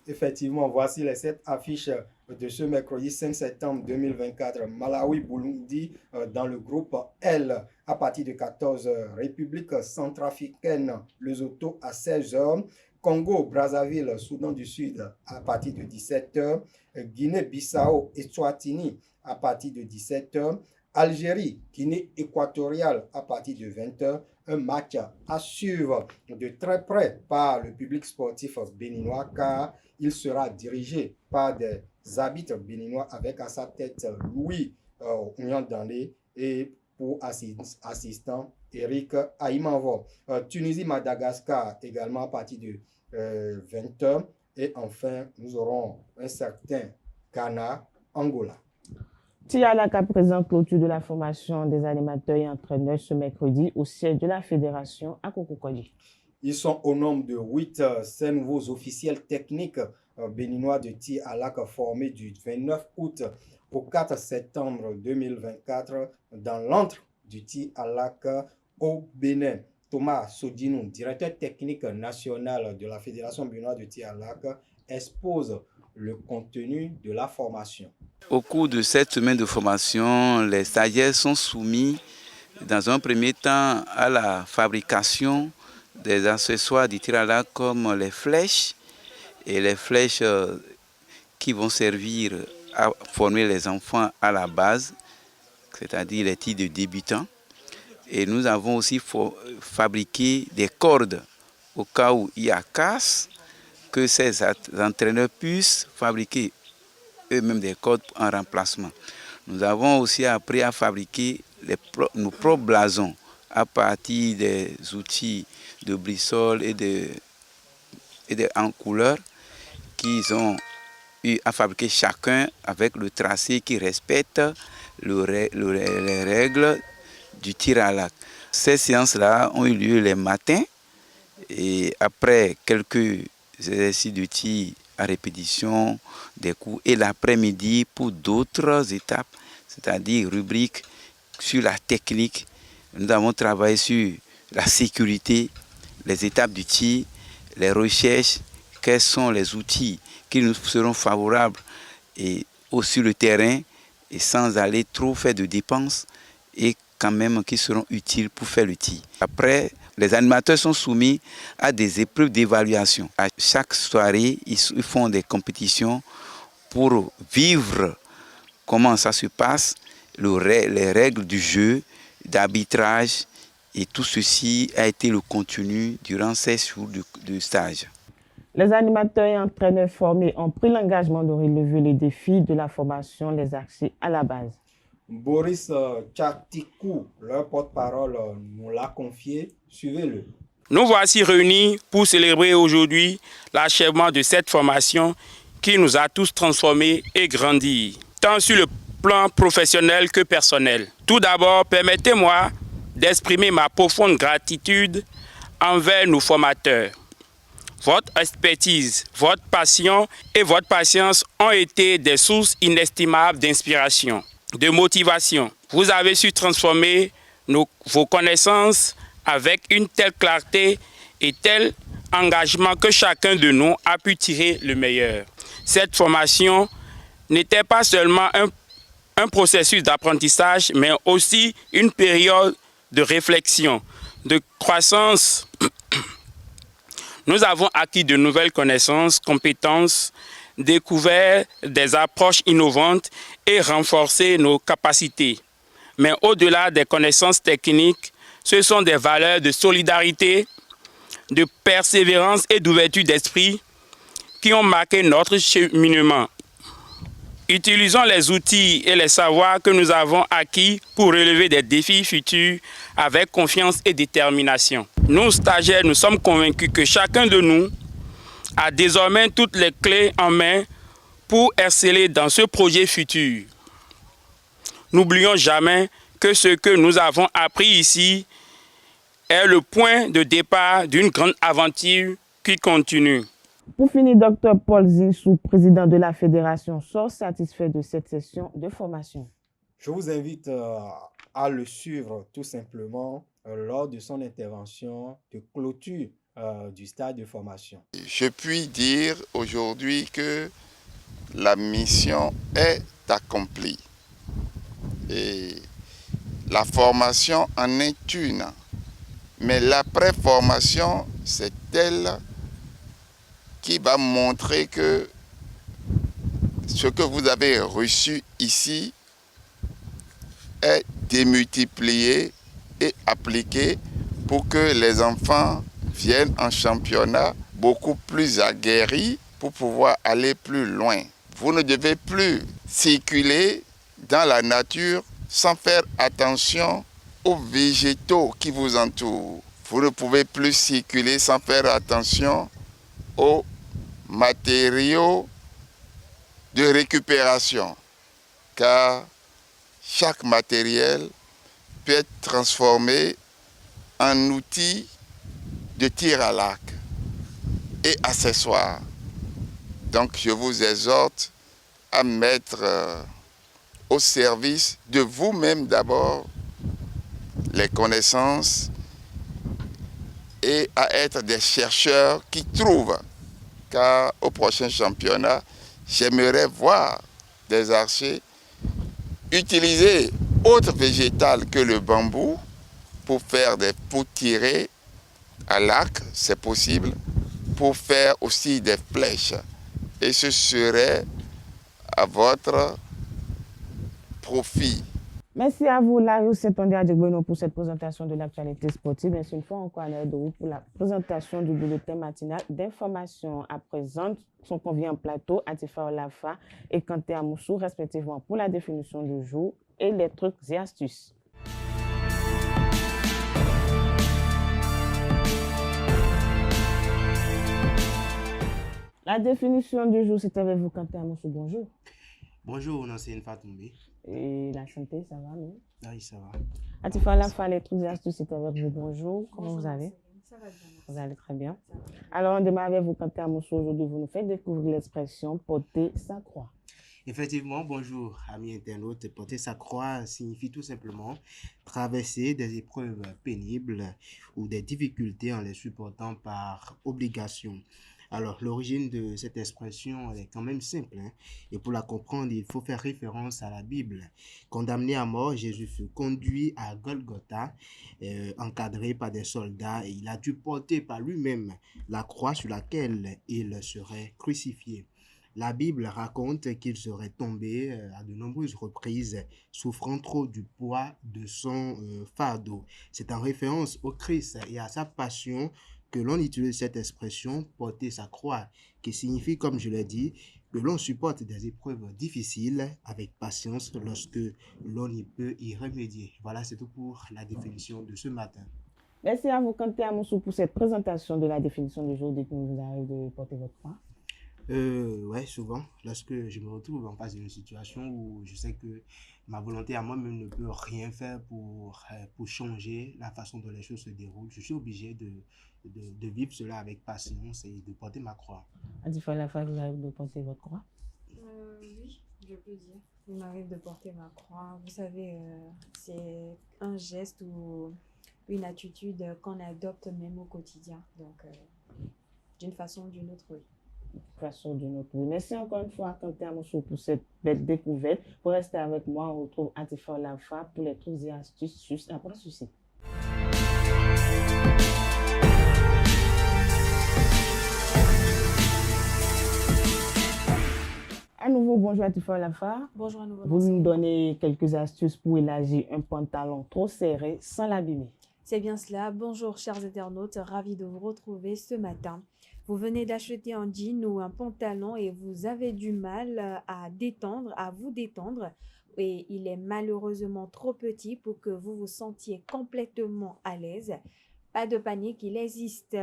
Effectivement, voici les 7 affiches de ce mercredi 5 septembre 2024. Malawi-Burundi dans le groupe L à partir de 14h. République centrafricaine, Lesotho à 16h. Congo-Brazzaville, Soudan du Sud à partir de 17h. Guinée-Bissau et Swatini à partir de 17h. Algérie, Guinée équatoriale à partir de 20h. Un match à suivre de très près par le public sportif béninois car il sera dirigé par des arbitres béninois avec à sa tête Louis Nyandandé et pour assistant Eric Aïmanvo. Tunisie-Madagascar également à partir de 20h. Et enfin, nous aurons un certain Ghana-Angola. Tialak à présent clôture de la formation des animateurs et entraîneurs ce mercredi au siège de la fédération à Cococoli. Ils sont au nombre de 8, ces nouveaux officiels techniques béninois de Tialak formés du 29 août au 4 septembre 2024 dans l'antre du Tialak au Bénin. Thomas Sodinou, directeur technique national de la fédération béninoise de Tialak, expose le contenu de la formation. Au cours de cette semaine de formation, les stagiaires sont soumis dans un premier temps à la fabrication des accessoires du tir à l'arc comme les flèches et les flèches qui vont servir à former les enfants à la base, c'est-à-dire les tirs de débutants. Et nous avons aussi fabriqué des cordes au cas où il y a casse, que ces entraîneurs puissent fabriquer eux-mêmes des cordes en remplacement. Nous avons aussi appris à fabriquer nos propres blasons à partir des outils de brissole et en couleur qu'ils ont eu à fabriquer chacun avec le tracé qui respecte les règles du tir à l'arc. Ces séances-là ont eu lieu les matins et après quelques exercices de tir à répétition des cours et l'après-midi pour d'autres étapes, c'est-à-dire rubriques sur la technique. Nous avons travaillé sur la sécurité, les étapes du tir, les recherches, quels sont les outils qui nous seront favorables et sur le terrain et sans aller trop faire de dépenses et quand même qui seront utiles pour faire le tir. Après, les animateurs sont soumis à des épreuves d'évaluation. À chaque soirée, ils font des compétitions pour vivre comment ça se passe, les règles du jeu, d'arbitrage, et tout ceci a été le contenu durant 16 jours de stage. Les animateurs et entraîneurs formés ont pris l'engagement de relever les défis de la formation les axés à la base. Boris Tchatikou, leur porte-parole, nous l'a confié. Suivez-le. Nous voici réunis pour célébrer aujourd'hui l'achèvement de cette formation qui nous a tous transformés et grandis, tant sur le plan professionnel que personnel. Tout d'abord, permettez-moi d'exprimer ma profonde gratitude envers nos formateurs. Votre expertise, votre passion et votre patience ont été des sources inestimables d'inspiration, de motivation. Vous avez su transformer vos connaissances avec une telle clarté et tel engagement que chacun de nous a pu tirer le meilleur. Cette formation n'était pas seulement un processus d'apprentissage, mais aussi une période de réflexion, de croissance. Nous avons acquis de nouvelles connaissances, compétences, découvert des approches innovantes et renforcé nos capacités. Mais au-delà des connaissances techniques, ce sont des valeurs de solidarité, de persévérance et d'ouverture d'esprit qui ont marqué notre cheminement. Utilisons les outils et les savoirs que nous avons acquis pour relever des défis futurs avec confiance et détermination. Nous, stagiaires, nous sommes convaincus que chacun de nous a désormais toutes les clés en main pour exceller dans ce projet futur. N'oublions jamais que ce que nous avons appris ici est le point de départ d'une grande aventure qui continue. Pour finir, Dr Paul Zinsou, président de la Fédération, sort satisfait de cette session de formation. Je vous invite à le suivre tout simplement lors de son intervention de clôture du stade de formation. Je puis dire aujourd'hui que la mission est accomplie et la formation en est une, mais l'après-formation, c'est elle qui va montrer que ce que vous avez reçu ici est démultiplié et appliqué pour que les enfants viennent en championnat beaucoup plus aguerris pour pouvoir aller plus loin. Vous ne devez plus circuler dans la nature sans faire attention aux végétaux qui vous entourent. Vous ne pouvez plus circuler sans faire attention aux matériaux de récupération, car chaque matériel peut être transformé en outil de tir à l'arc et accessoires. Donc je vous exhorte à mettre au service de vous-même d'abord les connaissances et à être des chercheurs qui trouvent. Car au prochain championnat, j'aimerais voir des archers utiliser autre végétal que le bambou pour tirer à l'arc, c'est possible, pour faire aussi des flèches. Et ce serait à votre profit. Merci à vous, Larius Saint-André Adjekbeno, pour cette présentation de l'actualité sportive. Merci une fois encore à l'aide de vous pour la présentation du bulletin matinal d'information. À présent, sont conviés en plateau Atifa Olafa et Kanté Amoussou, respectivement, pour la définition du jour et les trucs et astuces. La définition du jour, c'est avec vous, Kanté Amoussou. Bonjour. Bonjour, on enseigne Fatoumbi. Et la santé, ça va, non? Oui, ça va. Atifa Olafa, les trucs et astuces, c'est avec vous. Bonjour, comment vous allez? Ça va bien, merci. Vous allez très bien. Alors, on démarre avec vous, Kanté Amoussou. Aujourd'hui, vous nous faites découvrir l'expression porter sa croix. Effectivement, bonjour amis internautes. Porter sa croix signifie tout simplement traverser des épreuves pénibles ou des difficultés en les supportant par obligation. Alors, l'origine de cette expression est quand même simple, hein? Et pour la comprendre, il faut faire référence à la Bible. Condamné à mort, Jésus fut conduit à Golgotha, encadré par des soldats, et il a dû porter par lui-même la croix sur laquelle il serait crucifié. La Bible raconte qu'il serait tombé à de nombreuses reprises, souffrant trop du poids de son fardeau. C'est en référence au Christ et à sa passion que l'on utilise cette expression « porter sa croix », qui signifie, comme je l'ai dit, que l'on supporte des épreuves difficiles avec patience lorsque l'on y peut y remédier. Voilà, c'est tout pour la définition de ce matin. Merci à vous, Kanté Amoussou, pour cette présentation de la définition du jour. Dites-nous, vous arrive de porter votre croix? Ouais, souvent, lorsque je me retrouve en face d'une situation où je sais que ma volonté à moi-même ne peut rien faire pour changer la façon dont les choses se déroulent, je suis obligé de vivre cela avec patience et de porter ma croix. Adifa Lafa, vous arrive de porter votre croix? Oui, je peux dire. Il m'arrive de porter ma croix. Vous savez, c'est un geste ou une attitude qu'on adopte même au quotidien. Donc, d'une façon ou d'une autre, oui. Façon d'une autre. Merci encore une fois à Kanté Amoussou pour cette belle découverte. Pour rester avec moi, on retrouve Adifa Lafa pour les trucs et astuces juste après ceci. À nouveau, bonjour Adifa Lafa. Bonjour à nouveau. Vous nous donnez quelques astuces pour élargir un pantalon trop serré sans l'abîmer. C'est bien cela. Bonjour chers internautes, ravi de vous retrouver ce matin. Vous venez d'acheter un jean ou un pantalon et vous avez du mal à vous détendre et il est malheureusement trop petit pour que vous vous sentiez complètement à l'aise. Pas de panique, il existe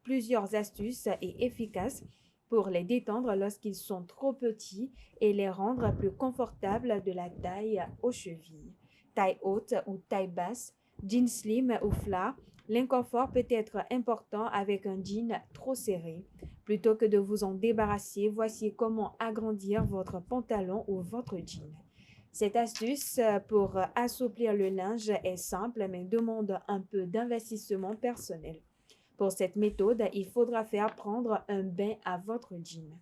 plusieurs astuces et efficaces pour les détendre lorsqu'ils sont trop petits et les rendre plus confortables de la taille aux chevilles. Taille haute ou taille basse, jean slim ou flat, l'inconfort peut être important avec un jean trop serré. Plutôt que de vous en débarrasser, voici comment agrandir votre pantalon ou votre jean. Cette astuce pour assouplir le linge est simple mais demande un peu d'investissement personnel. Pour cette méthode, il faudra faire prendre un bain à votre jean.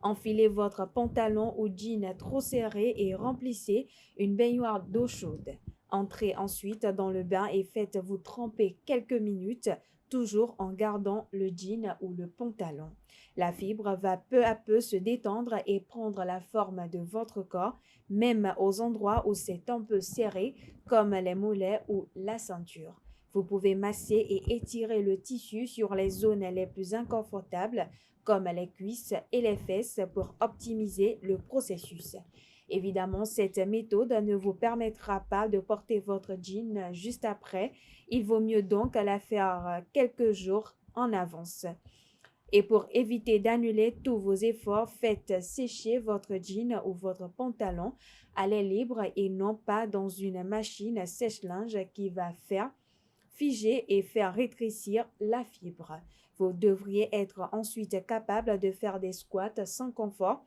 Enfilez votre pantalon ou jean trop serré et remplissez une baignoire d'eau chaude. Entrez ensuite dans le bain et faites-vous tremper quelques minutes, toujours en gardant le jean ou le pantalon. La fibre va peu à peu se détendre et prendre la forme de votre corps, même aux endroits où c'est un peu serré, comme les mollets ou la ceinture. Vous pouvez masser et étirer le tissu sur les zones les plus inconfortables, comme les cuisses et les fesses, pour optimiser le processus. Évidemment, cette méthode ne vous permettra pas de porter votre jean juste après. Il vaut mieux donc la faire quelques jours en avance. Et pour éviter d'annuler tous vos efforts, faites sécher votre jean ou votre pantalon à l'air libre et non pas dans une machine sèche-linge qui va faire figer et faire rétrécir la fibre. Vous devriez être ensuite capable de faire des squats sans inconfort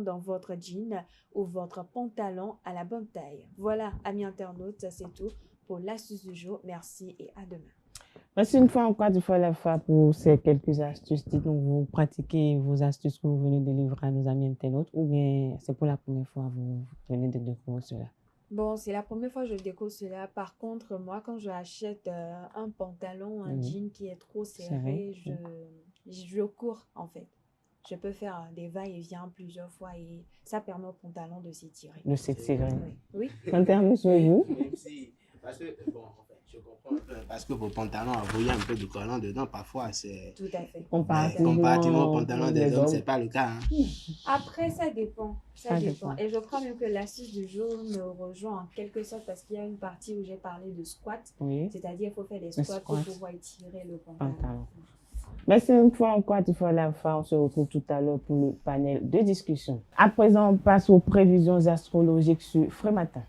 dans votre jean ou votre pantalon à la bonne taille. Voilà, amis internautes, c'est tout pour l'astuce du jour. Merci et à demain. Merci une fois encore Adifa Lafa pour ces quelques astuces. Dites-nous, vous pratiquez vos astuces que vous venez de livrer à nos amis internautes ou bien c'est pour la première fois que vous venez de découvrir cela? Bon, c'est la première fois que je découvre cela. Par contre, moi, quand j'achète un pantalon, un jean qui est trop serré, je cours en fait. Je peux faire des va-et-vient plusieurs fois et ça permet au pantalon de s'étirer. De s'étirer. Oui. En termes sur vous? Parce que, bon, en fait, je comprends un peu, parce que vos pantalons, vous voyez un peu de collant dedans, parfois c'est... Tout à fait. Comparativement au pantalon des hommes, c'est pas le cas. Hein. Après, ça dépend. Ça dépend. Et je crois même que l'astuce du jour me rejoint en quelque sorte parce qu'il y a une partie où j'ai parlé de squat. Oui. C'est-à-dire qu'il faut faire des squats pour pouvoir étirer le pantalon. Merci une fois encore Adifa Lafa. On se retrouve tout à l'heure pour le panel de discussion. À présent, on passe aux prévisions astrologiques sur Frématin.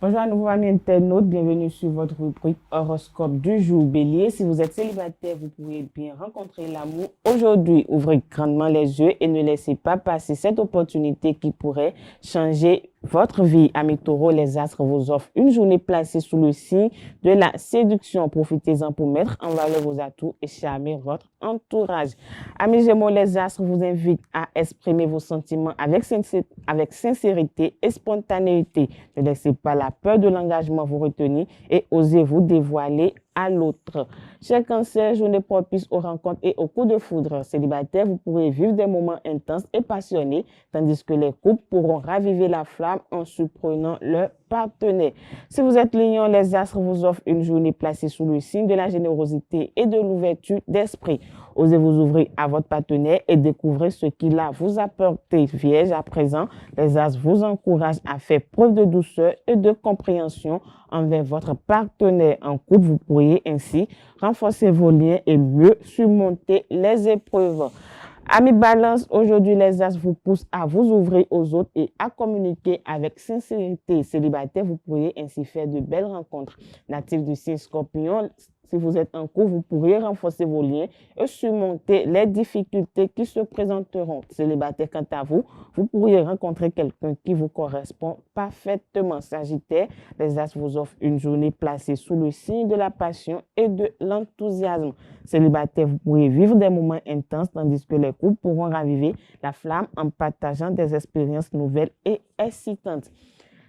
Bonjour à nouveau amis internautes, bienvenue sur votre rubrique horoscope du jour bélier. Si vous êtes célibataire, vous pourriez bien rencontrer l'amour aujourd'hui. Ouvrez grandement les yeux et ne laissez pas passer cette opportunité qui pourrait changer votre vie. Amis taureaux, les astres vous offrent une journée placée sous le signe de la séduction. Profitez-en pour mettre en valeur vos atouts et charmer votre entourage. Amis gémeaux, les astres vous invitent à exprimer vos sentiments avec sincérité et spontanéité. Ne laissez pas la peur de l'engagement vous retenir et osez vous dévoiler à l'autre. Chers cancers, journée propice aux rencontres et aux coups de foudre. Célibataires, vous pourrez vivre des moments intenses et passionnés, tandis que les couples pourront raviver la flamme en surprenant leur partenaire. Si vous êtes lion, les astres vous offrent une journée placée sous le signe de la générosité et de l'ouverture d'esprit. Osez vous ouvrir à votre partenaire et découvrez ce qu'il a vous apporté. Vierge, à présent, les astres vous encouragent à faire preuve de douceur et de compréhension envers votre partenaire. En couple, vous pourriez ainsi renforcer vos liens et mieux surmonter les épreuves. Amis Balance, aujourd'hui les astres vous poussent à vous ouvrir aux autres et à communiquer avec sincérité. Célibataire, vous pourriez ainsi faire de belles rencontres. Natif du signe Scorpion, si vous êtes en couple, vous pourriez renforcer vos liens et surmonter les difficultés qui se présenteront. Célibataire, quant à vous, vous pourriez rencontrer quelqu'un qui vous correspond parfaitement. Sagittaire, les astres vous offrent une journée placée sous le signe de la passion et de l'enthousiasme. Célibataire, vous pourriez vivre des moments intenses, tandis que les couples pourront raviver la flamme en partageant des expériences nouvelles et excitantes.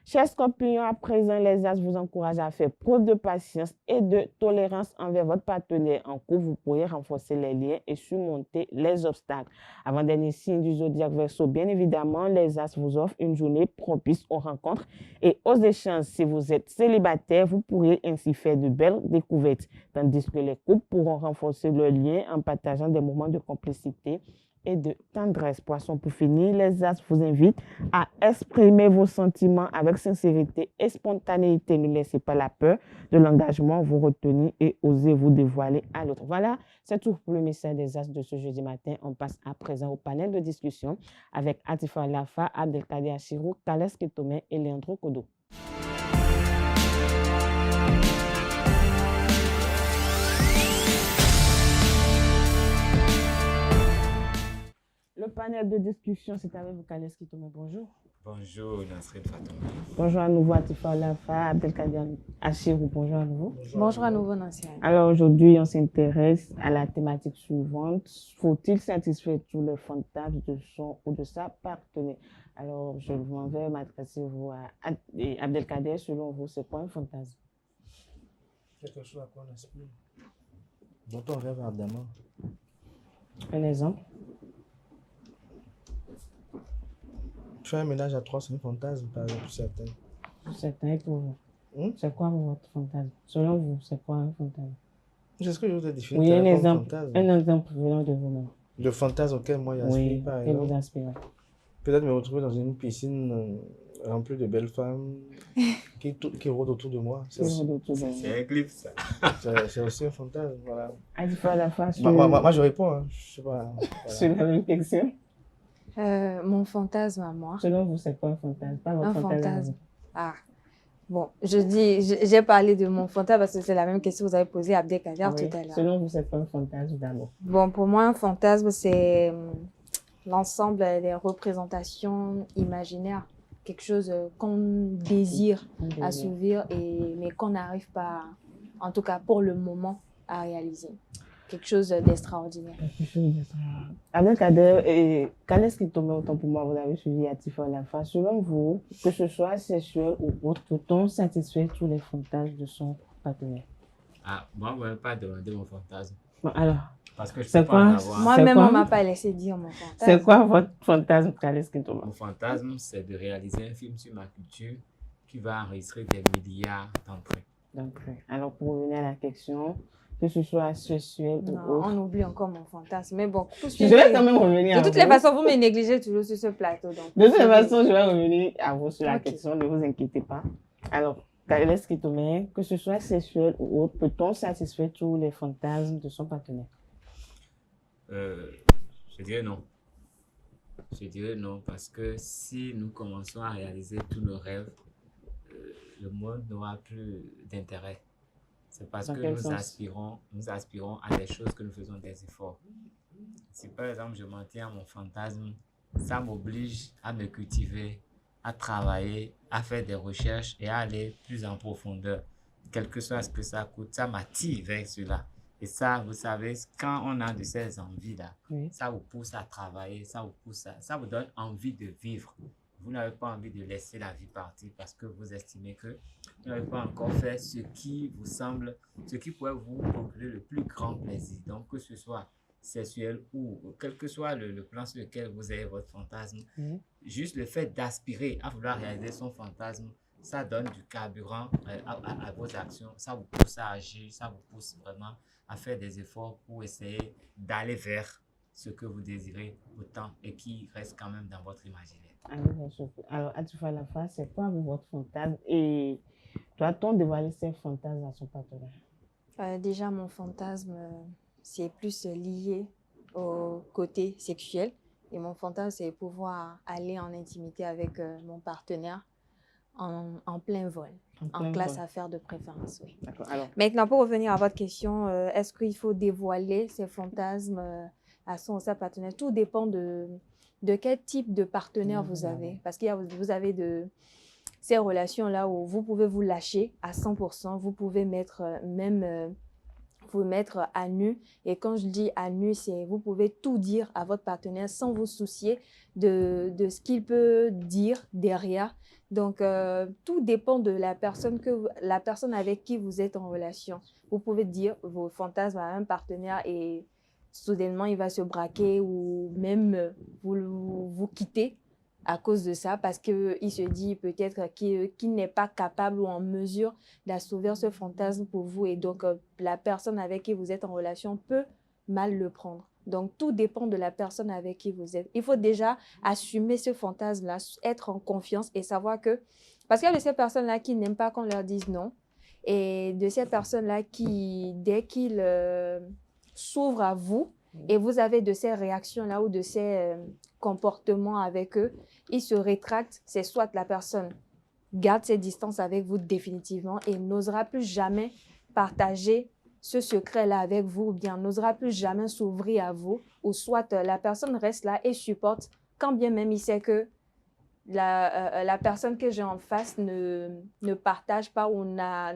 Chers Scorpions, à présent, les astres vous encouragent à faire preuve de patience et de tolérance envers votre partenaire. En couple, vous pourrez renforcer les liens et surmonter les obstacles. Avant-dernier signe du zodiaque Verseau, bien évidemment, les astres vous offrent une journée propice aux rencontres et aux échanges. Si vous êtes célibataire, vous pourrez ainsi faire de belles découvertes, tandis que les couples pourront renforcer leurs liens en partageant des moments de complicité et de tendresse. Poisson, pour finir, les astres vous invitent à exprimer vos sentiments avec sincérité et spontanéité. Ne laissez pas la peur de l'engagement vous retenir et osez vous dévoiler à l'autre. Voilà, c'est tout pour le message des astres de ce jeudi matin. On passe à présent au panel de discussion avec Atifa Lafa, Abdelkader Achirou, Kales Ketome et Leandro Kodo. Le panel de discussion, c'est avec vous, Kales Ketome. Bonjour. Bonjour, Nasrid Fatoum. Bonjour à nouveau, Atifa Lafa, Abdelkader Achirou. Bonjour à nouveau. Bonjour à nouveau, Nancy. Alors aujourd'hui, on s'intéresse à la thématique suivante. Faut-il satisfaire tous les fantasmes de son ou de sa partenaire? Alors, je m'en vais m'adresser à Abdelkader. Selon vous, c'est quoi un fantasme? Quelque chose à quoi on aspire, dont on rêve ardemment. Un exemple? Faire un ménage à trois, c'est un fantasme, par exemple, pour certains. Certains, et pour vous. C'est quoi votre fantasme? Selon vous, c'est quoi un fantasme? C'est ce que je vous ai défini. Oui, un exemple venant de vous-même. Le fantasme auquel moi j'aspire, par exemple. Oui, vous aspirez. Peut-être me retrouver dans une piscine remplie de belles femmes qui rôdent autour de moi. C'est un clip, ça. C'est aussi un fantasme, voilà. Moi, je réponds, hein. Je sais pas. Voilà. Sur la même question. Mon fantasme à moi. Selon vous, c'est quoi un fantasme? Pas votre fantasme. Ah, bon, j'ai parlé de mon fantasme parce que c'est la même question que vous avez posée à Abdelkader tout à l'heure. Selon vous, c'est quoi un fantasme d'abord? Bon, pour moi, un fantasme, c'est l'ensemble des représentations imaginaires. Quelque chose qu'on désire assouvir, mais qu'on n'arrive pas, en tout cas pour le moment, à réaliser. Quelque chose d'extraordinaire. Abdelkader et Kales Ketome, autant pour moi, vous avez suivi Atifa Lafa. Selon vous, que ce soit sexuel ou autre, peut-on satisfaire tous les fantasmes de son partenaire? Ah, moi, on ne m'a pas demandé mon fantasme. Bon, alors, parce que je peux pas en avoir. Moi-même, on ne m'a pas laissé dire mon fantasme. C'est quoi votre fantasme, Kales Ketome? Mon fantasme, c'est de réaliser un film sur ma culture qui va enregistrer des milliards d'entrées. Alors, pour revenir à la question, que ce soit sexuel ou autre. On oublie encore mon fantasme. Mais bon, je vais quand même revenir à vous. De toutes les façons, vous me négligez toujours sur ce plateau. Donc. De toutes les façons, je vais revenir à vous sur la question, ne vous inquiétez pas. Alors, Kales Ketome, que ce soit sexuel ou autre, peut-on satisfaire tous les fantasmes de son partenaire? Je dirais non. Je dirais non, parce que si nous commençons à réaliser tous nos rêves, le monde n'aura plus d'intérêt. C'est parce Dans que quel nous sens? aspirons à des choses que nous faisons des efforts. Si par exemple je m'en tiens à mon fantasme, ça m'oblige à me cultiver, à travailler, à faire des recherches et à aller plus en profondeur. Quel que soit ce que ça coûte, ça m'attire vers cela. Et ça, vous savez, quand on a de ces envies-là, ça vous pousse à travailler, ça vous donne envie de vivre. Vous n'avez pas envie de laisser la vie partir parce que vous estimez que vous n'avez pas encore fait ce qui vous semble, ce qui pourrait vous procurer le plus grand plaisir. Donc, que ce soit sexuel ou quel que soit le plan sur lequel vous avez votre fantasme, juste le fait d'aspirer à vouloir réaliser son fantasme, ça donne du carburant à vos actions, ça vous pousse à agir, ça vous pousse vraiment à faire des efforts pour essayer d'aller vers ce que vous désirez autant et qui reste quand même dans votre imaginaire. Alors, Atifa Lafa, c'est quoi votre fantasme et doit-on dévoiler ses fantasmes à son partenaire? Déjà, mon fantasme, c'est plus lié au côté sexuel. Et mon fantasme, c'est pouvoir aller en intimité avec mon partenaire en plein vol, en classe affaires de préférence. Oui. Alors, maintenant, pour revenir à votre question, est-ce qu'il faut dévoiler ses fantasmes à son ou sa partenaire? Tout dépend de quel type de partenaire vous avez. Parce qu'il y a, vous avez ces relations-là où vous pouvez vous lâcher à 100%, vous pouvez mettre vous mettre à nu. Et quand je dis à nu, c'est vous pouvez tout dire à votre partenaire sans vous soucier de ce qu'il peut dire derrière. Donc, tout dépend de la personne avec qui vous êtes en relation. Vous pouvez dire vos fantasmes à un partenaire et soudainement, il va se braquer ou même vous quitter à cause de ça parce qu'il se dit peut-être qu'il n'est pas capable ou en mesure d'assouvir ce fantasme pour vous. Et donc, la personne avec qui vous êtes en relation peut mal le prendre. Donc, tout dépend de la personne avec qui vous êtes. Il faut déjà assumer ce fantasme-là, être en confiance et savoir que... Parce qu'il y a de ces personnes-là qui n'aiment pas qu'on leur dise non. Et de ces personnes-là qui, dès qu'ils s'ouvrent à vous, et vous avez de ces réactions-là ou de ces comportements avec eux, ils se rétractent. C'est soit la personne garde ses distances avec vous définitivement et n'osera plus jamais partager ce secret-là avec vous ou bien n'osera plus jamais s'ouvrir à vous, ou soit la personne reste là et supporte quand bien même il sait que la personne que j'ai en face ne partage pas ou n'a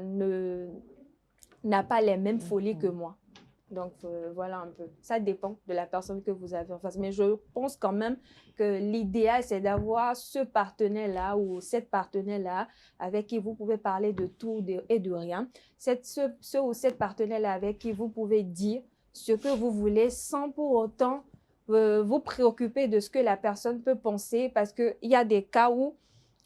pas les mêmes folies que moi. Donc, voilà un peu. Ça dépend de la personne que vous avez en face. Mais je pense quand même que l'idéal, c'est d'avoir ce partenaire-là ou cette partenaire-là avec qui vous pouvez parler de tout et de rien. Ce ou cette partenaire-là avec qui vous pouvez dire ce que vous voulez sans pour autant vous préoccuper de ce que la personne peut penser. Parce qu'il y a des cas où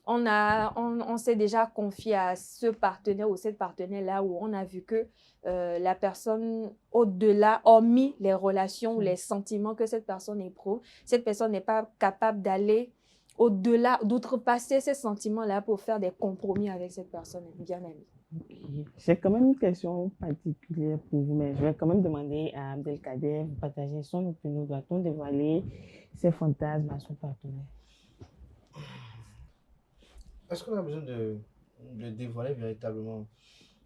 on s'est déjà confié à ce partenaire ou cette partenaire-là où on a vu que la personne, au-delà, hormis les relations ou les sentiments que cette personne éprouve, cette personne n'est pas capable d'aller au-delà, d'outrepasser ces sentiments-là pour faire des compromis avec cette personne bien aimée. Okay. J'ai quand même une question particulière pour vous, mais je vais quand même demander à Abdelkader de partager son opinion. Doit-on dévoiler ses fantasmes à son partenaire? Est-ce qu'on a besoin de dévoiler véritablement?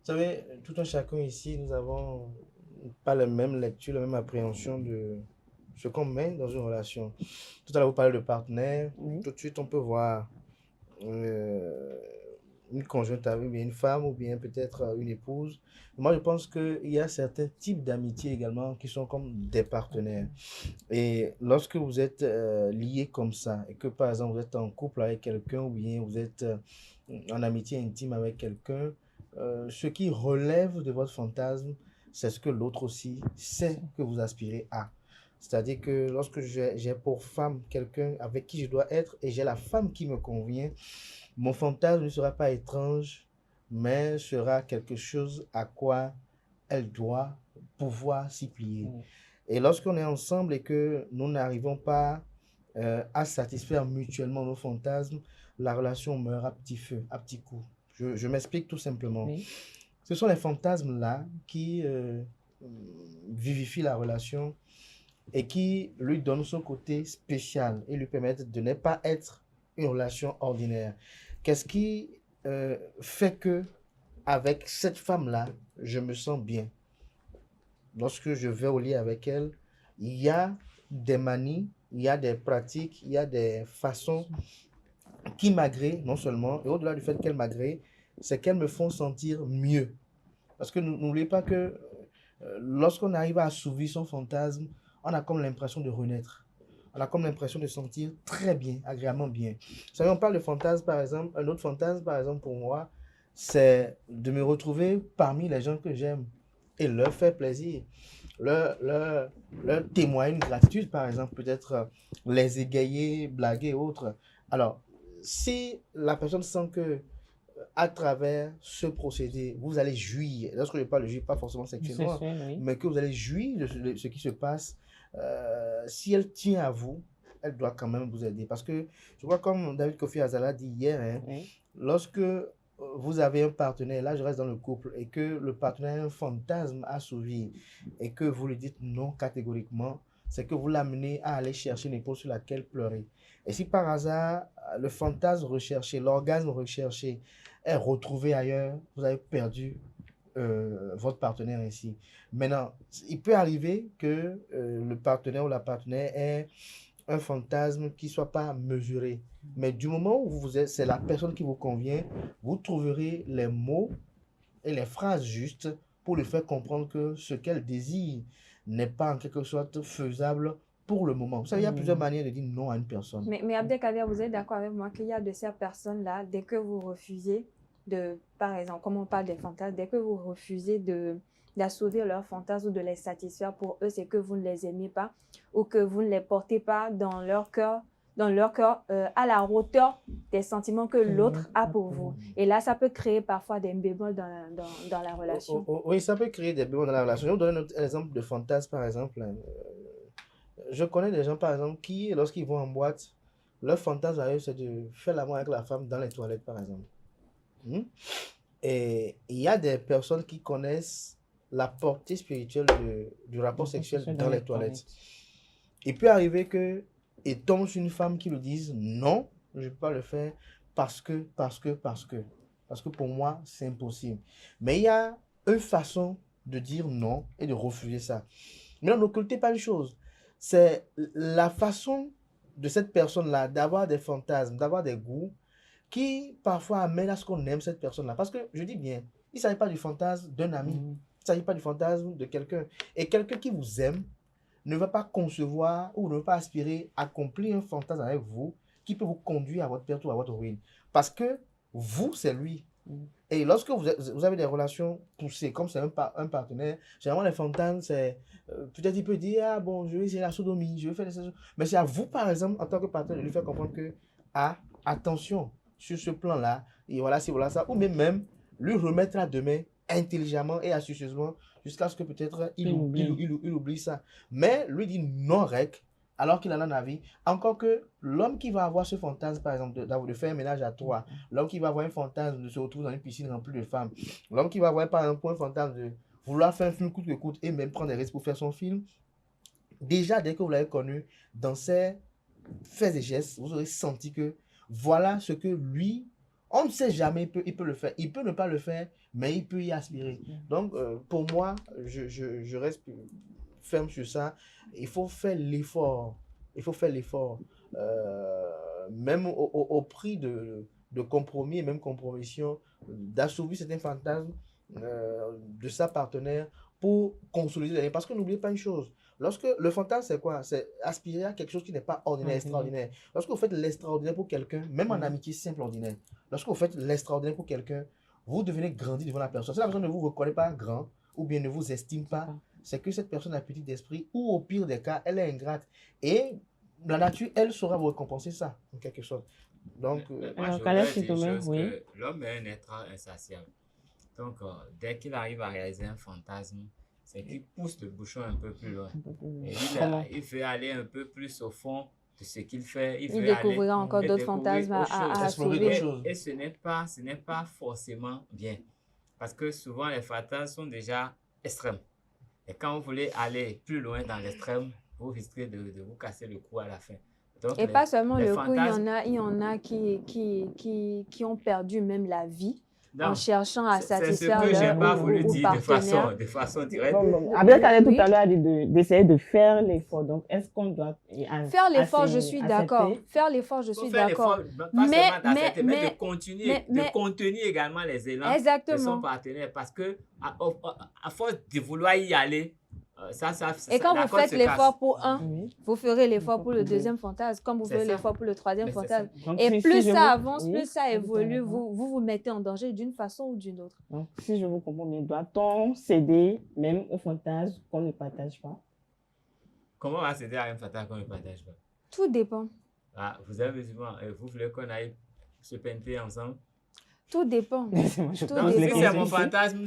Vous savez, tout un chacun ici, nous n'avons pas la même lecture, la même appréhension de ce qu'on mène dans une relation. Tout à l'heure, vous parlez de partenaire. Tout de suite, on peut voir une conjointe avec une femme ou bien peut-être une épouse. Moi, je pense qu'il y a certains types d'amitié également qui sont comme des partenaires. Et lorsque vous êtes lié comme ça et que par exemple vous êtes en couple avec quelqu'un ou bien vous êtes en amitié intime avec quelqu'un, ce qui relève de votre fantasme, c'est ce que l'autre aussi sait que vous aspirez à. C'est-à-dire que lorsque j'ai pour femme quelqu'un avec qui je dois être et j'ai la femme qui me convient, mon fantasme ne sera pas étrange, mais sera quelque chose à quoi elle doit pouvoir s'y plier. Et lorsqu'on est ensemble et que nous n'arrivons pas à satisfaire mutuellement nos fantasmes, la relation meurt à petit feu, à petit coup. Je m'explique tout simplement. Oui. Ce sont les fantasmes-là qui vivifient la relation et qui lui donnent son côté spécial et lui permettent de ne pas être une relation ordinaire. Qu'est-ce qui fait que avec cette femme-là, je me sens bien. Lorsque je vais au lit avec elle, il y a des manies, il y a des pratiques, il y a des façons qui m'agréent non seulement, et au-delà du fait qu'elles m'agréent, c'est qu'elles me font sentir mieux. Parce que n'oubliez pas que lorsqu'on arrive à assouvir son fantasme, on a comme l'impression de renaître. On a comme l'impression de sentir très bien, agréablement bien. Vous savez, on parle de fantasme, par exemple. Un autre fantasme, par exemple, pour moi, c'est de me retrouver parmi les gens que j'aime et leur faire plaisir. Leur témoigner une gratitude, par exemple, peut-être les égayer, blaguer, autres. Alors, si la personne sent que à travers ce procédé, vous allez jouir, lorsque je parle de jouir, pas forcément sexuellement, oui. mais que vous allez jouir de ce qui se passe, si elle tient à vous, elle doit quand même vous aider. Parce que je crois, comme David Kofi Azala dit hier, hein, lorsque vous avez un partenaire, là je reste dans le couple, et que le partenaire a un fantasme assouvi, et que vous lui dites non catégoriquement, c'est que vous l'amenez à aller chercher une épaule sur laquelle pleurer. Et si par hasard, le fantasme recherché, l'orgasme recherché est retrouvé ailleurs, vous avez perdu votre partenaire ici. Maintenant, il peut arriver que le partenaire ou la partenaire ait un fantasme qui ne soit pas mesuré. Mais du moment où vous êtes, c'est la personne qui vous convient, vous trouverez les mots et les phrases justes pour lui faire comprendre que ce qu'elle désire n'est pas en quelque sorte faisable pour le moment. Vous savez, il y a plusieurs manières de dire non à une personne. Mais Abdelkader, vous êtes d'accord avec moi qu'il y a de ces personnes-là, dès que vous refusez de, par exemple, comme on parle des fantasmes, dès que vous refusez d'assouvir leurs fantasmes ou de les satisfaire pour eux, c'est que vous ne les aimez pas ou que vous ne les portez pas dans leur cœur à la hauteur des sentiments que l'autre a pour vous. Et là, ça peut créer parfois des bémols dans la relation. Oui, ça peut créer des bémols dans la relation. Je vais vous donner un exemple de fantasme, par exemple. Je connais des gens, par exemple, qui, lorsqu'ils vont en boîte, leur fantasme à eux, c'est de faire l'amour avec la femme dans les toilettes, par exemple. Et il y a des personnes qui connaissent la portée spirituelle du rapport sexuel dans les toilettes. Il peut arriver qu'ils tombent sur une femme qui lui dise non, je ne peux pas le faire parce que pour moi, c'est impossible. Mais il y a une façon de dire non et de refuser ça. Mais n'occultez pas une chose, c'est la façon de cette personne-là d'avoir des fantasmes, d'avoir des goûts qui parfois amènent à ce qu'on aime cette personne-là. Parce que, je dis bien, il ne s'agit pas du fantasme d'un ami, il ne s'agit pas du fantasme de quelqu'un. Et quelqu'un qui vous aime ne va pas concevoir ou ne va pas aspirer à accomplir un fantasme avec vous qui peut vous conduire à votre perte ou à votre ruine. Parce que vous, c'est lui. Et lorsque vous avez des relations poussées, comme c'est un partenaire, généralement les fantasmes, c'est peut-être il peut dire, ah bon, je vais essayer la sodomie, je vais faire des choses. Mais c'est à vous, par exemple, en tant que partenaire, de lui faire comprendre que, attention, sur ce plan-là, et voilà, c'est voilà ça, ou même lui remettre à demain intelligemment et astucieusement jusqu'à ce que peut-être il oublie ça. Mais lui dit non rec, alors qu'il en a un avis. Encore que l'homme qui va avoir ce fantasme, par exemple, de faire un ménage à trois, l'homme qui va avoir un fantasme de se retrouver dans une piscine remplie de femmes, l'homme qui va avoir, par exemple, un fantasme de vouloir faire un film coûte que coûte et même prendre des risques pour faire son film, déjà, dès que vous l'avez connu, dans ses faits et gestes, vous aurez senti que voilà ce que lui, on ne sait jamais, il peut le faire. Il peut ne pas le faire, mais il peut y aspirer. Donc, pour moi, je reste ferme sur ça. Il faut faire l'effort. Il faut faire l'effort. Même au prix de compromis et même compromission, d'assouvir certains fantasmes de sa partenaire pour consolider les liens. Parce que n'oubliez pas une chose. Lorsque le fantasme, c'est quoi? C'est aspirer à quelque chose qui n'est pas ordinaire, extraordinaire. Lorsque vous faites l'extraordinaire pour quelqu'un, même en amitié simple, ordinaire, lorsque vous faites l'extraordinaire pour quelqu'un, vous devenez grandi devant la personne. Si la personne ne vous reconnaît pas grand ou bien ne vous estime pas, c'est que cette personne a petit d'esprit ou au pire des cas, elle est ingrate. Et la nature, elle saura vous récompenser ça, en quelque sorte. Donc, moi, je voudrais dire une chose que l'homme est un être insatiable. Donc, dès qu'il arrive à réaliser un fantasme, c'est qu'il pousse le bouchon un peu plus loin. Et il veut aller un peu plus au fond de ce qu'il fait. Il découvrira encore d'autres fantasmes à assouvir. Et ce n'est pas forcément bien. Parce que souvent, les fantasmes sont déjà extrêmes. Et quand vous voulez aller plus loin dans l'extrême, vous risquez de vous casser le cou à la fin. Donc, Et pas seulement les le coup, fantasmes- il y en a qui ont perdu même la vie en Non, cherchant à c'est ce satisfaire que j'ai pas leur voulu ou dire partenaire. de façon directe. Abdelkader tout Oui. à l'heure a dit d'essayer de faire l'effort. Donc, est-ce qu'on doit Faire l'effort, je suis d'accord. accepter? Faire l'effort, je Faut suis faire d'accord. l'effort, pas seulement d'accepter, mais de continuer, mais- de contenir également les élans de Exactement. son partenaire. Parce que à force de vouloir y aller, Et quand la vous corde faites se l'effort casse. pour un, vous ferez l'effort pour le deuxième fantasme, comme vous C'est ferez ça. l'effort pour le troisième Mais c'est fantasme. ça. Donc, Et si plus je ça vous- avance, oui, plus ça évolue, d'accord. vous mettez en danger d'une façon ou d'une autre. Donc, si je vous comprends bien, doit-on céder même au fantasme qu'on ne partage pas? Comment on va céder à un fantasme qu'on ne partage pas? Tout dépend. Ah, vous avez souvent, vous voulez qu'on aille se peinter ensemble? Tout dépend. Moi, je Tout Non, si dépend. c'est mon fantasme,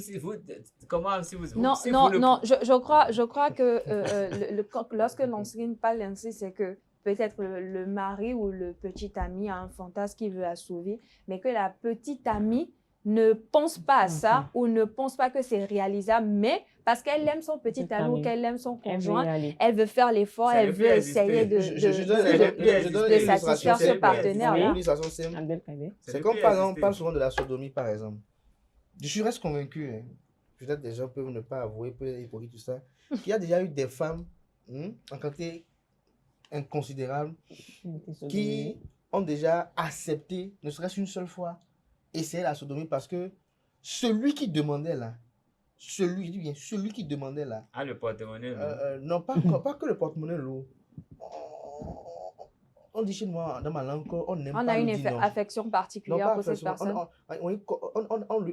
comment si vous Non, si non, vous le- non, je crois que lorsque l'enseigne parle ainsi, c'est que peut-être le mari ou le petit ami a un fantasme qu'il veut assouvir, mais que la petite amie ne pense pas à ça ou ne pense pas que c'est réalisable, mais parce qu'elle aime son petit ami ou qu'elle aime son Elle veut y conjoint, aller. elle veut faire l'effort, Ça elle ne veut peut exister. essayer de Je donne une illustration satisfaire ce simple. partenaire-là. Une illustration simple. Abdelkader. C'est comme par exemple, on parle souvent de la sodomie par exemple. Je reste convaincu, hein, peut-être des gens peuvent ne pas avouer, peuvent être hypocrites, tout ça, qu'il y a déjà eu des femmes en quantité inconsidérable qui ont déjà accepté, ne serait-ce une seule fois, essayer la sodomie parce que celui qui demandait là, celui qui demandait là, Ah, le porte-monnaie, non? non, pas que le porte-monnaie lourd. On dit chez moi, dans ma langue, on n'aime On pas a une le dire non. affection particulière Non, pas pour cette affection, personne.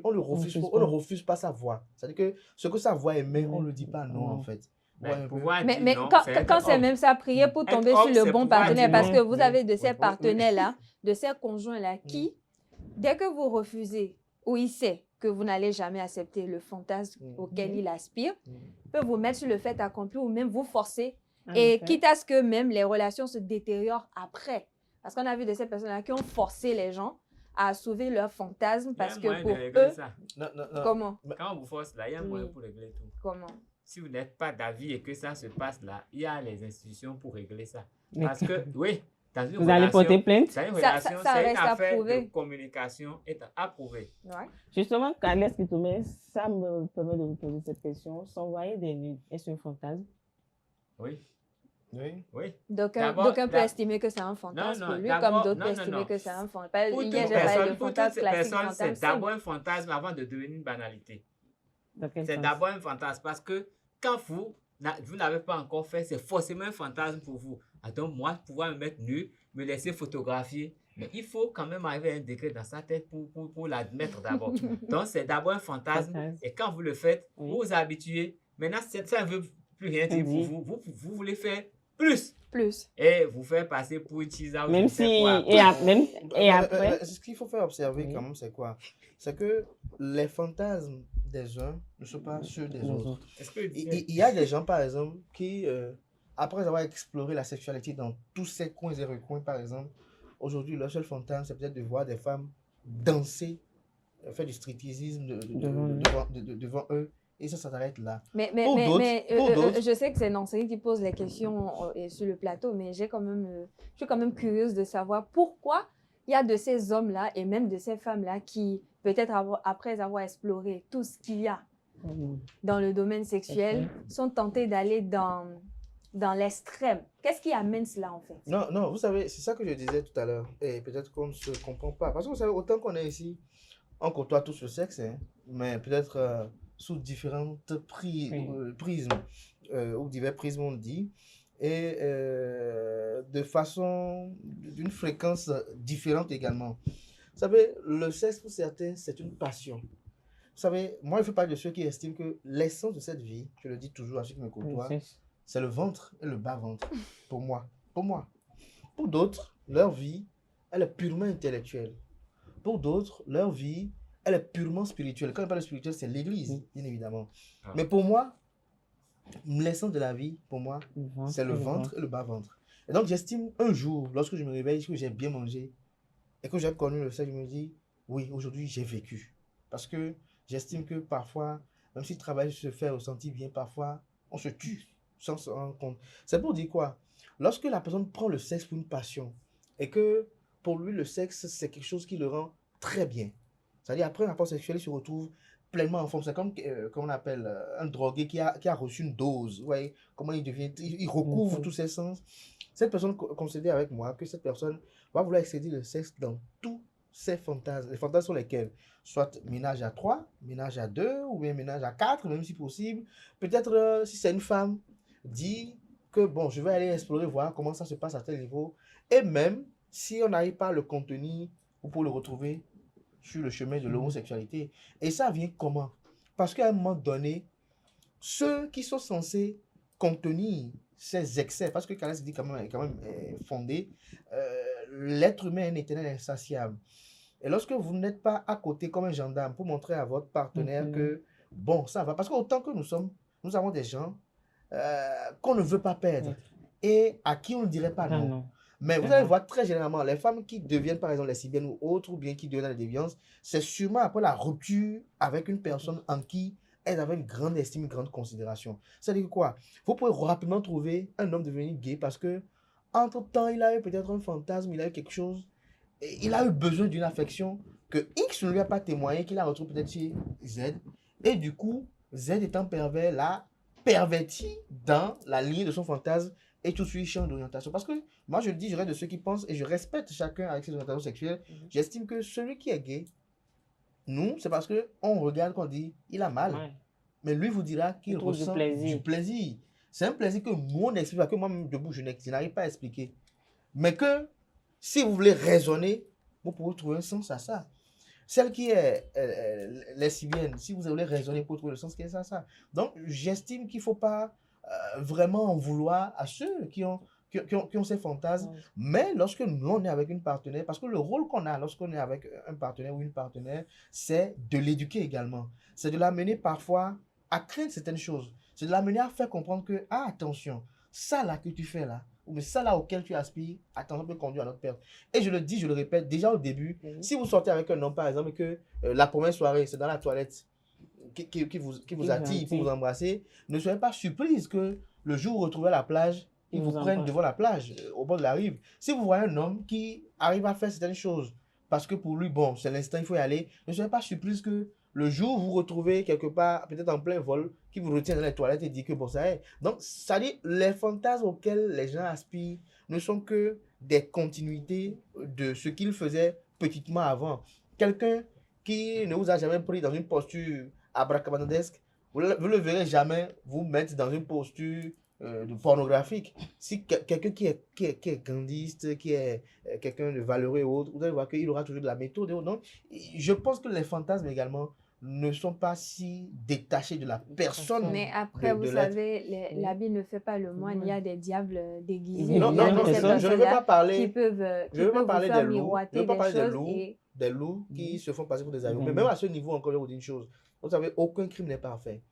on le refuse, on ne refuse pas sa voix. C'est-à-dire que ce que sa voix aimait, on ne le dit pas non en fait. Mais Ouais, un peu. pouvoir Mais, dire mais non, quand, c'est être quand c'est homme. même ça, prier pour Être tomber homme, sur le c'est bon pouvoir partenaire, dire parce non. que vous avez de ces oui. partenaires-là, de ces conjoints-là, qui, dès que vous refusez, ou il sait que vous n'allez jamais accepter le fantasme auquel il aspire, peut vous mettre sur le fait accompli ou même vous forcer, et quitte à ce que même les relations se détériorent après. Parce qu'on a vu de ces personnes-là qui ont forcé les gens à assouvir leur fantasme parce Il y a un que moyen pour de régler eux, ça. comment? Quand on vous force là, il y a un moyen Oui. pour régler tout. Comment? Si vous n'êtes pas d'avis et que ça se passe là, il y a les institutions pour régler ça. Mais Parce que, oui, dans une vous allez relation, porter plainte? c'est une Ça relation, c'est une reste à affaire prouver. de communication et à prouver. Ouais. Justement, Carles Kitoumé, ça me permet de vous poser cette question. S'envoyer des nudes, est-ce un fantasme? Oui. Oui. Oui. D'aucuns D'abord, peut estimer que c'est un fantasme non, pour lui, d'abord, comme d'autres non, peuvent non, estimer non. que c'est un fantasme. Pour Hier, toute j'ai parlé personne, de pour toutes fantasme ces classique, personnes, fantasme c'est d'abord simple. un fantasme avant de devenir une banalité. Dans quel C'est sens? d'abord un fantasme parce que quand vous n'avez pas encore fait, c'est forcément un fantasme pour vous. Ah, donc moi, pouvoir me mettre nu, me laisser photographier, mais il faut quand même arriver à un degré dans sa tête pour l'admettre d'abord. Donc c'est d'abord un fantasme et quand vous le faites, vous vous habituez. Maintenant, ça ne veut plus rien dire pour vous. Vous voulez faire plus. Plus. Et vous faire passer pour une chisa. Même si, et après. Ce qu'il faut faire observer quand même, c'est quoi? C'est que les fantasmes des uns ne sont pas ceux des autres. Il y a des gens, par exemple, qui, après avoir exploré la sexualité dans tous ces coins et recoins, par exemple, aujourd'hui, leur seul fantasme, c'est peut-être de voir des femmes danser, faire du stripteasisme devant eux. Et ça s'arrête là. Mais je sais que c'est Nancy qui pose les questions sur le plateau, mais je suis quand même curieuse de savoir pourquoi il y a de ces hommes-là et même de ces femmes-là qui, peut-être après avoir exploré tout ce qu'il y a dans le domaine sexuel, sont tentés d'aller dans l'extrême. Qu'est-ce qui amène cela en fait? Non, vous savez, c'est ça que je disais tout à l'heure. Et peut-être qu'on ne se comprend pas. Parce que vous savez, autant qu'on est ici, on côtoie tous le sexe, hein, mais peut-être sous différentes prismes, ou divers prismes on dit, et de façon, d'une fréquence différente également. Vous savez, le sexe pour certains, c'est une passion. Vous savez, moi, je fais partie de ceux qui estiment que l'essence de cette vie, je le dis toujours à ceux qui me côtoient, c'est le ventre et le bas-ventre, pour moi. Pour d'autres, leur vie, elle est purement intellectuelle. Pour d'autres, leur vie, elle est purement spirituelle. Quand on parle de spirituel, c'est l'église, bien évidemment. Ah. Mais pour moi, l'essence de la vie, pour moi, c'est le ventre et le bas-ventre. Et donc, j'estime un jour, lorsque je me réveille, que j'ai bien mangé et que j'ai connu le sexe, je me dis, oui, aujourd'hui, j'ai vécu. Parce que j'estime que parfois, même si le travail se fait au senti bien, parfois, on se tue sans se rendre compte. C'est pour dire quoi? lorsque la personne prend le sexe pour une passion et que pour lui, le sexe, c'est quelque chose qui le rend très bien. C'est-à-dire, après un rapport sexuel, il se retrouve pleinement en forme. C'est comme, comme on appelle un drogué qui a reçu une dose. Vous voyez comment il devient, il recouvre tous ses sens. Cette personne considère avec moi que cette personne va vouloir excéder le sexe dans tous ses fantasmes. Les fantasmes sont lesquels? Soit ménage à 3, ménage à 2, ou bien ménage à 4, même si possible. Peut-être, si c'est une femme, dit que bon, je vais aller explorer, voir comment ça se passe à tel niveau. Et même, si on n'arrive pas à le contenir, ou pour le retrouver sur le chemin de l'homosexualité. Et ça vient comment? Parce qu'à un moment donné, ceux qui sont censés contenir ces excès, parce que Calès dit quand même fondé, l'être humain est un éternel insatiable. Et lorsque vous n'êtes pas à côté comme un gendarme pour montrer à votre partenaire que, bon, ça va, parce qu'autant que nous avons des gens qu'on ne veut pas perdre et à qui on ne dirait pas non. Mais vous allez voir très généralement, les femmes qui deviennent par exemple lesbiennes ou autres, ou bien qui deviennent dans la déviance, c'est sûrement après la rupture avec une personne en qui elles avaient une grande estime, une grande considération. C'est-à-dire quoi? Vous pouvez rapidement trouver un homme devenu gay parce que, entre-temps, il a eu peut-être un fantasme, il a eu quelque chose, et il a eu besoin d'une affection que X ne lui a pas témoigné, qu'il a retrouvé peut-être chez Z. Et du coup, Z étant pervers, l'a perverti dans la ligne de son fantasme et tout de suite change d'orientation. Parce que moi, je le dis, je reste de ceux qui pensent et je respecte chacun avec ses orientations sexuelles. J'estime que celui qui est gay, nous, c'est parce qu'on regarde qu'on dit, il a mal. Ouais. Mais lui vous dira qu'il ressent du plaisir. C'est un plaisir que nous, on explique, que moi-même, debout, je n'arrive pas à expliquer. Mais que, si vous voulez raisonner, vous pouvez trouver un sens à ça. Celle qui est lesbienne, si vous voulez raisonner pour trouver le sens, qu'est-ce que c'est ça? Donc, j'estime qu'il ne faut pas vraiment en vouloir à ceux qui ont ces fantasmes. Mais lorsque nous, on est avec une partenaire, parce que le rôle qu'on a lorsqu'on est avec un partenaire ou une partenaire, c'est de l'éduquer également. C'est de l'amener parfois à craindre certaines choses. C'est de l'amener à faire comprendre que, ah, attention, ça là que tu fais là, ou ça là auquel tu aspires, attention, peut conduire à notre perte. Et je le dis, je le répète, déjà au début, si vous sortez avec un homme, par exemple, et que la première soirée, c'est dans la toilette, qui vous attire pour vous embrasser, ne soyez pas surprise que le jour où vous retrouvez à la plage, ils vous prennent devant la plage, au bord de la rive. Si vous voyez un homme qui arrive à faire certaines choses, parce que pour lui, bon, c'est l'instant, il faut y aller, ne soyez pas surprise que le jour où vous vous retrouvez quelque part, peut-être en plein vol, qui vous retient dans les toilettes et dit que bon, ça est. Donc, ça dit, les fantasmes auxquels les gens aspirent ne sont que des continuités de ce qu'ils faisaient petitement avant. Quelqu'un qui ne vous a jamais pris dans une posture abracadabradesque, vous ne le verrez jamais vous mettre dans une posture pornographique. Si quelqu'un qui est gandiste, qui est quelqu'un de valeureux et autres, vous allez voir qu'il aura toujours de la méthode. Donc, je pense que les fantasmes également ne sont pas si détachés de la personne. Mais après, vous savez, l'habit ne fait pas le moine. Il y a des diables déguisés. Non, je ne veux pas parler. Qui peuvent, je ne veux pas parler des loups. Je ne veux pas parler des loups qui se font passer pour des animaux. Mais même à ce niveau, encore, je vous dis une chose. Vous savez, aucun crime n'est parfait.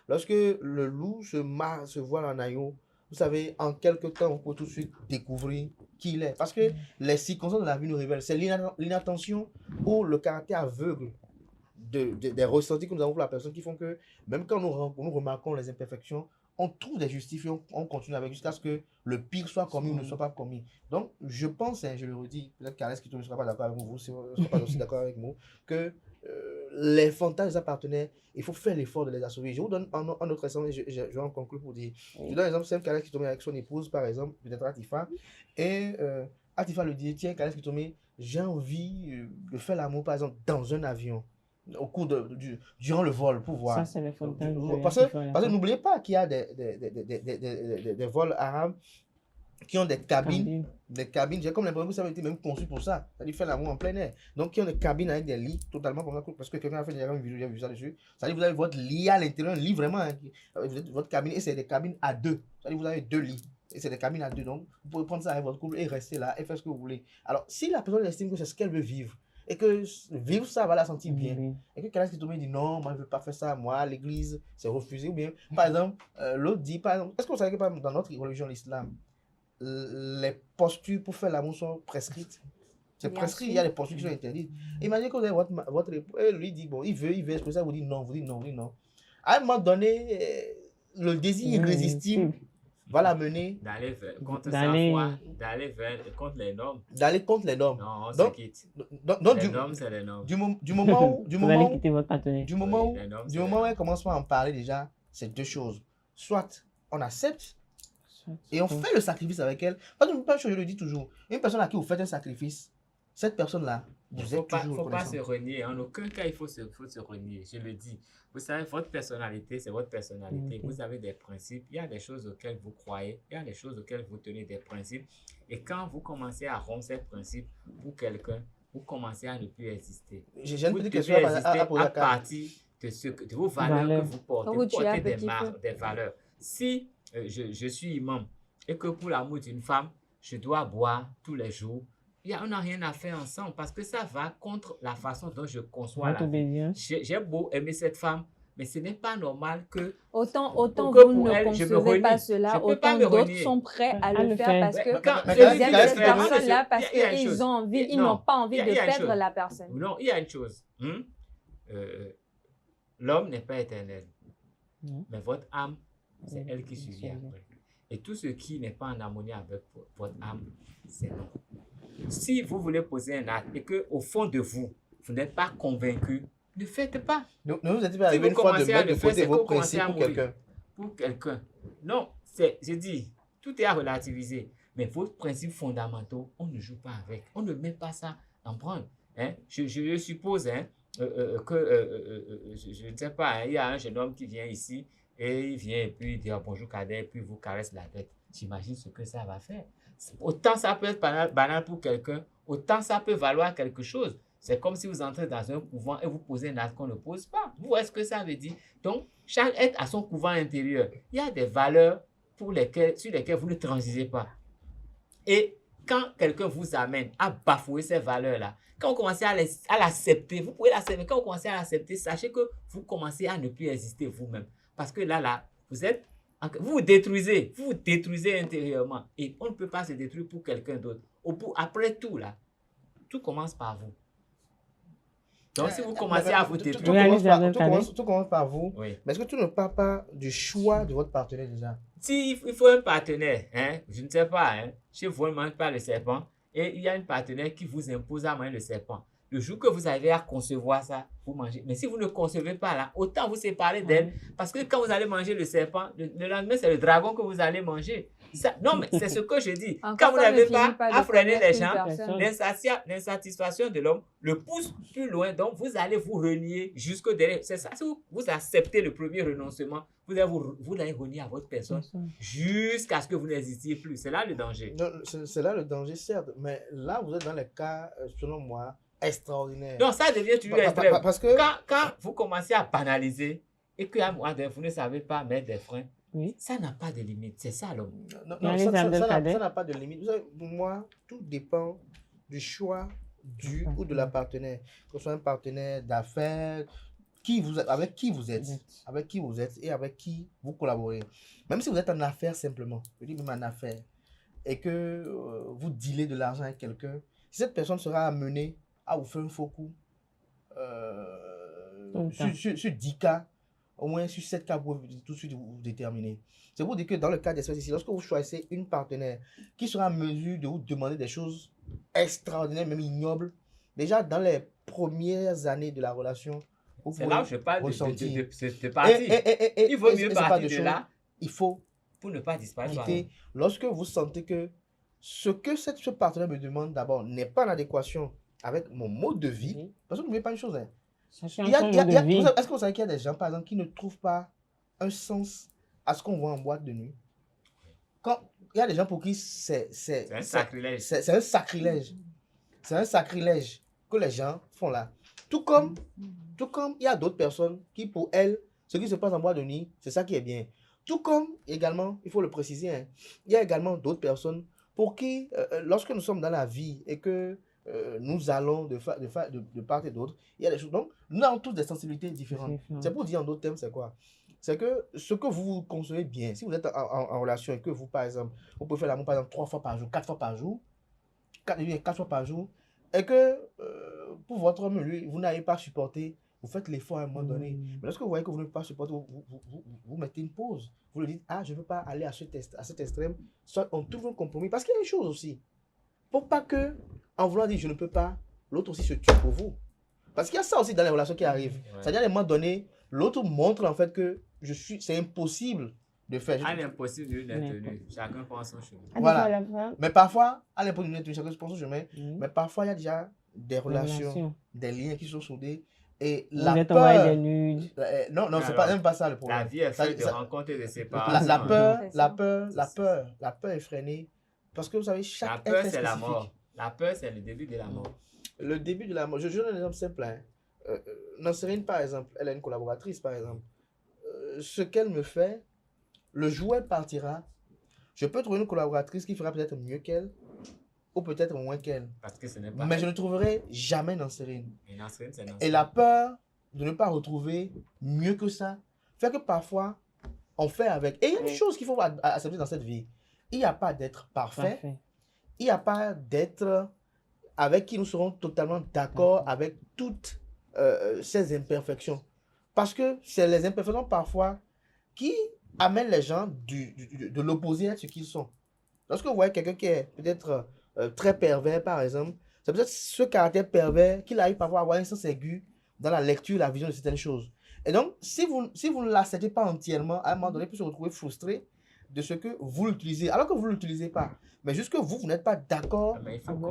Lorsque le loup se voit en agneau, vous savez, en quelques temps, on peut tout de suite découvrir qui il est. Parce que les circonstances de la vie nous révèlent. C'est l'inattention ou le caractère aveugle des ressentis que nous avons pour la personne qui font que, même quand nous remarquons les imperfections, on trouve des justifications, on continue avec jusqu'à ce que le pire soit commis ou ne soit pas commis. Donc, je pense, je le redis, peut-être qu'Alès qui ne sera pas d'accord avec vous, si vous ne serez pas aussi d'accord avec nous, que les fantasmes des partenaires, il faut faire l'effort de les assouvir. Je vous donne un autre exemple, je vais en conclure pour dire. Je donne un exemple, c'est Calès qui tombe avec son épouse, par exemple, peut-être Atifa, et Atifa lui dit, tiens, Calès qui tombe, j'ai envie de faire l'amour, par exemple, dans un avion. Au cours durant le vol pour voir. Ça, c'est les fantasmes. Parce que n'oubliez pas qu'il y a des vols arabes qui ont des cabines. J'ai comme l'impression que ça a été même conçu pour ça. C'est-à-dire faire l'amour en plein air. Donc, qui ont des cabines avec des lits totalement comme ça. Parce que quelqu'un a fait une vidéo, j'ai vu ça dessus. C'est-à-dire vous avez votre lit à l'intérieur, un lit vraiment, hein, votre cabine, et c'est des cabines à deux. C'est-à-dire vous avez deux lits. Et c'est des cabines à deux. Donc, vous pouvez prendre ça avec votre couple et rester là et faire ce que vous voulez. Alors, si la personne estime que c'est ce qu'elle veut vivre, et que vivre ça va la sentir bien, et que quelqu'un qui tombe dit non, moi je ne veux pas faire ça, moi l'église c'est refusé, ou bien par exemple l'autre dit, par exemple, est-ce que vous savez que dans notre religion l'islam, les postures pour faire l'amour sont prescrites? C'est prescrit, il y a des postures qui sont interdites. Imaginez que vous avez votre époux, et lui dit bon, il veut, est-ce que ça vous dit non, vous dites non, vous dites non. À un moment donné, le désir irrésistible va l'amener D'aller contre D'aller- sa foi, d'aller contre les normes. d'aller contre les normes. Non, on se Donc, quitte. donc, Les normes, c'est les normes. du moment où, Vous allez quitter votre partenaire. du moment Oui, les normes, du c'est moment où elle commence à en parler déjà, c'est deux choses. Soit on accepte et on fait le sacrifice avec elle. Parce que je le dis toujours, une personne à qui vous faites un sacrifice, cette personne-là, Il vous ne êtes toujours faut pas se reconnaissant. renier. En aucun cas, il faut se renier. Je le dis. Vous savez, votre personnalité, c'est votre personnalité. Vous avez des principes. Il y a des choses auxquelles vous croyez. Il y a des choses auxquelles vous tenez des principes. Et quand vous commencez à rompre ces principes pour quelqu'un, vous commencez à ne plus exister. J'ai une Vous petite devez question à exister poser à à Karl. partir de vos valeurs que vous portez. Quand Vous vous tuez un portez petit feu. des valeurs. Si je suis imam et que pour l'amour d'une femme, je dois boire tous les jours, on n'a rien à faire ensemble parce que ça va contre la façon dont je conçois Votre la vie. obédience. J'ai beau aimer cette femme, mais ce n'est pas normal que Autant que vous pour ne elle, je me concevez pas renie. cela, Je peux pas autant me d'autres renier. sont prêts à À le le faire faire. parce que Quand ils je dis aiment que cette je fais, moi, personne-là parce il y a une qu'ils chose. ont envie, ils Non, n'ont pas envie il y a de une perdre chose. la personne. Non, il y a une chose. L'homme n'est pas éternel, mais votre âme, c'est elle qui survit après. Et tout ce qui n'est pas en harmonie avec votre âme, c'est non. Si vous voulez poser un acte et que au fond de vous, vous n'êtes pas convaincu, ne faites pas. Ne vous êtes pas Si arrivé vous une fois de commencez à mettre le de faire, côté c'est que vos vous commencez principes à pour mourir. quelqu'un. Pour quelqu'un. Non, je dis, tout est à relativiser. Mais vos principes fondamentaux, on ne joue pas avec. On ne met pas ça en branle. Hein? Je suppose je ne sais pas, hein, il y a un jeune homme qui vient ici et il vient et puis il dit bonjour cadet, et puis vous caresse la tête. J'imagine ce que ça va faire. Autant ça peut être banal pour quelqu'un, autant ça peut valoir quelque chose. C'est comme si vous entrez dans un couvent et vous posez un acte qu'on ne pose pas. Vous voyez ce que ça veut dire? Donc, chaque être a son couvent intérieur. Il y a des valeurs sur lesquelles vous ne transigez pas. Et quand quelqu'un vous amène à bafouer ces valeurs-là, quand vous commencez à l'accepter, vous pouvez l'accepter, quand vous commencez à l'accepter, sachez que vous commencez à ne plus exister vous-même. Parce que là, vous vous détruisez intérieurement. Et on ne peut pas se détruire pour quelqu'un d'autre. Après tout, là, tout commence par vous. Donc, si vous commencez à vous détruire... Tout commence par vous. Oui. Mais est-ce que tout ne part pas du choix de votre partenaire déjà? Si il faut un partenaire, hein, je ne sais pas, hein, chez vous, on ne mange pas le serpent, et il y a une partenaire qui vous impose à manger le serpent. Le jour que vous arrivez à concevoir ça, vous mangez. Mais si vous ne concevez pas là, autant vous séparer d'elle, parce que quand vous allez manger le serpent, le lendemain, c'est le dragon que vous allez manger. Non, mais c'est ce que je dis. Quand vous n'avez pas à freiner les gens, l'insatisfaction de l'homme le pousse plus loin, donc vous allez vous renier jusqu'au dernier. C'est ça, si vous acceptez le premier renoncement, vous allez renier à votre personne jusqu'à ce que vous n'existiez plus. C'est là le danger. C'est là le danger, certes, mais là, vous êtes dans les cas, selon moi, extraordinaires. Donc, ça devient toujours extrême. Parce que quand vous commencez à banaliser et qu'à un moment donné, vous ne savez pas mettre des freins, ça n'a pas de limite. C'est ça l'homme. Non, ça n'a pas de limite. Vous savez, pour moi, tout dépend du choix du ou de la partenaire. Que ce soit un partenaire d'affaires, avec qui vous êtes et avec qui vous collaborez. Même si vous êtes en affaires simplement, je dis même en affaires, et que vous dealez de l'argent avec quelqu'un, si cette personne sera amenée à vous faire un faux coup sur 10 cas, au moins sur 7 cas, vous pouvez tout de suite vous déterminer. C'est pour dire que dans le cas d'espèce ici, lorsque vous choisissez une partenaire qui sera en mesure de vous demander des choses extraordinaires, même ignobles, déjà dans les premières années de la relation, c'est là où je parle ressentir. de partir. Il vaut mieux partir de là. Il faut pour ne pas disparaître. Lorsque vous sentez que ce que ce partenaire me demande d'abord n'est pas en adéquation avec mon mode de vie, parce que n'oubliez pas une chose. Hein. Est-ce que vous savez qu'il y a des gens, par exemple, qui ne trouvent pas un sens à ce qu'on voit en boîte de nuit? Quand il y a des gens pour qui c'est un sacrilège. C'est un sacrilège. C'est un sacrilège que les gens font là. Tout comme il y a d'autres personnes qui, pour elles, ce qui se passe en boîte de nuit, c'est ça qui est bien. Tout comme, également, il faut le préciser, hein, il y a également d'autres personnes pour qui, lorsque nous sommes dans la vie et que nous allons de part et d'autre, il y a des choses. Donc, nous avons tous des sensibilités différentes. C'est pour dire en d'autres termes, c'est quoi? C'est que ce que vous concevez bien, si vous êtes en relation et que vous, par exemple, vous pouvez faire l'amour, par exemple, 3 fois par jour, 4 fois par jour, 4 fois par jour, et que pour votre homme, lui, vous n'avez pas supporté vous faites l'effort à un moment donné. Mais lorsque vous voyez que vous ne pouvez pas supporter, vous mettez une pause. Vous le dites, ah, je ne veux pas aller à cet extrême. Soit on trouve un compromis. Parce qu'il y a une chose aussi. Pour pas que, en voulant dire je ne peux pas, l'autre aussi se tue pour vous. Parce qu'il y a ça aussi dans les relations qui arrivent. C'est-à-dire, à un moment donné, l'autre montre en fait que c'est impossible de faire. À l'impossible de l'être tenu, chacun prend son chemin. Voilà. Mais parfois, à l'impossible de l'être tenu, chacun prend son chemin. Mais parfois, il y a déjà des relations, des liens qui sont soudés. Et la peur. Non, c'est même pas ça le problème. La vie est faite de rencontres et de séparations. La peur est freinée. Parce que vous savez, la peur, c'est la mort. La peur, c'est le début de la mort. Le début de la mort. Je donne un exemple simple. Nancerine, par exemple, elle a une collaboratrice, par exemple. Ce qu'elle me fait, le jour où elle partira, je peux trouver une collaboratrice qui fera peut-être mieux qu'elle ou peut-être moins qu'elle. Parce que ce n'est pas. Mais je ne trouverai jamais Nancerine. Et Nancerine, c'est Nancerine. Et la peur de ne pas retrouver mieux que ça fait que parfois, on fait avec. Et il y a une chose qu'il faut accepter dans cette vie. Il n'y a pas d'être parfait. Il n'y a pas d'être avec qui nous serons totalement d'accord avec toutes ces imperfections. Parce que c'est les imperfections parfois qui amènent les gens de l'opposé à ce qu'ils sont. Lorsque vous voyez quelqu'un qui est peut-être très pervers, par exemple, c'est peut-être ce caractère pervers qu'il arrive parfois à avoir un sens aigu dans la lecture, la vision de certaines choses. Et donc, si vous ne l'acceptez pas entièrement, à un moment donné, vous pouvez se retrouver frustré de ce que vous l'utilisez, alors que vous ne l'utilisez pas. Mais juste que vous n'êtes pas d'accord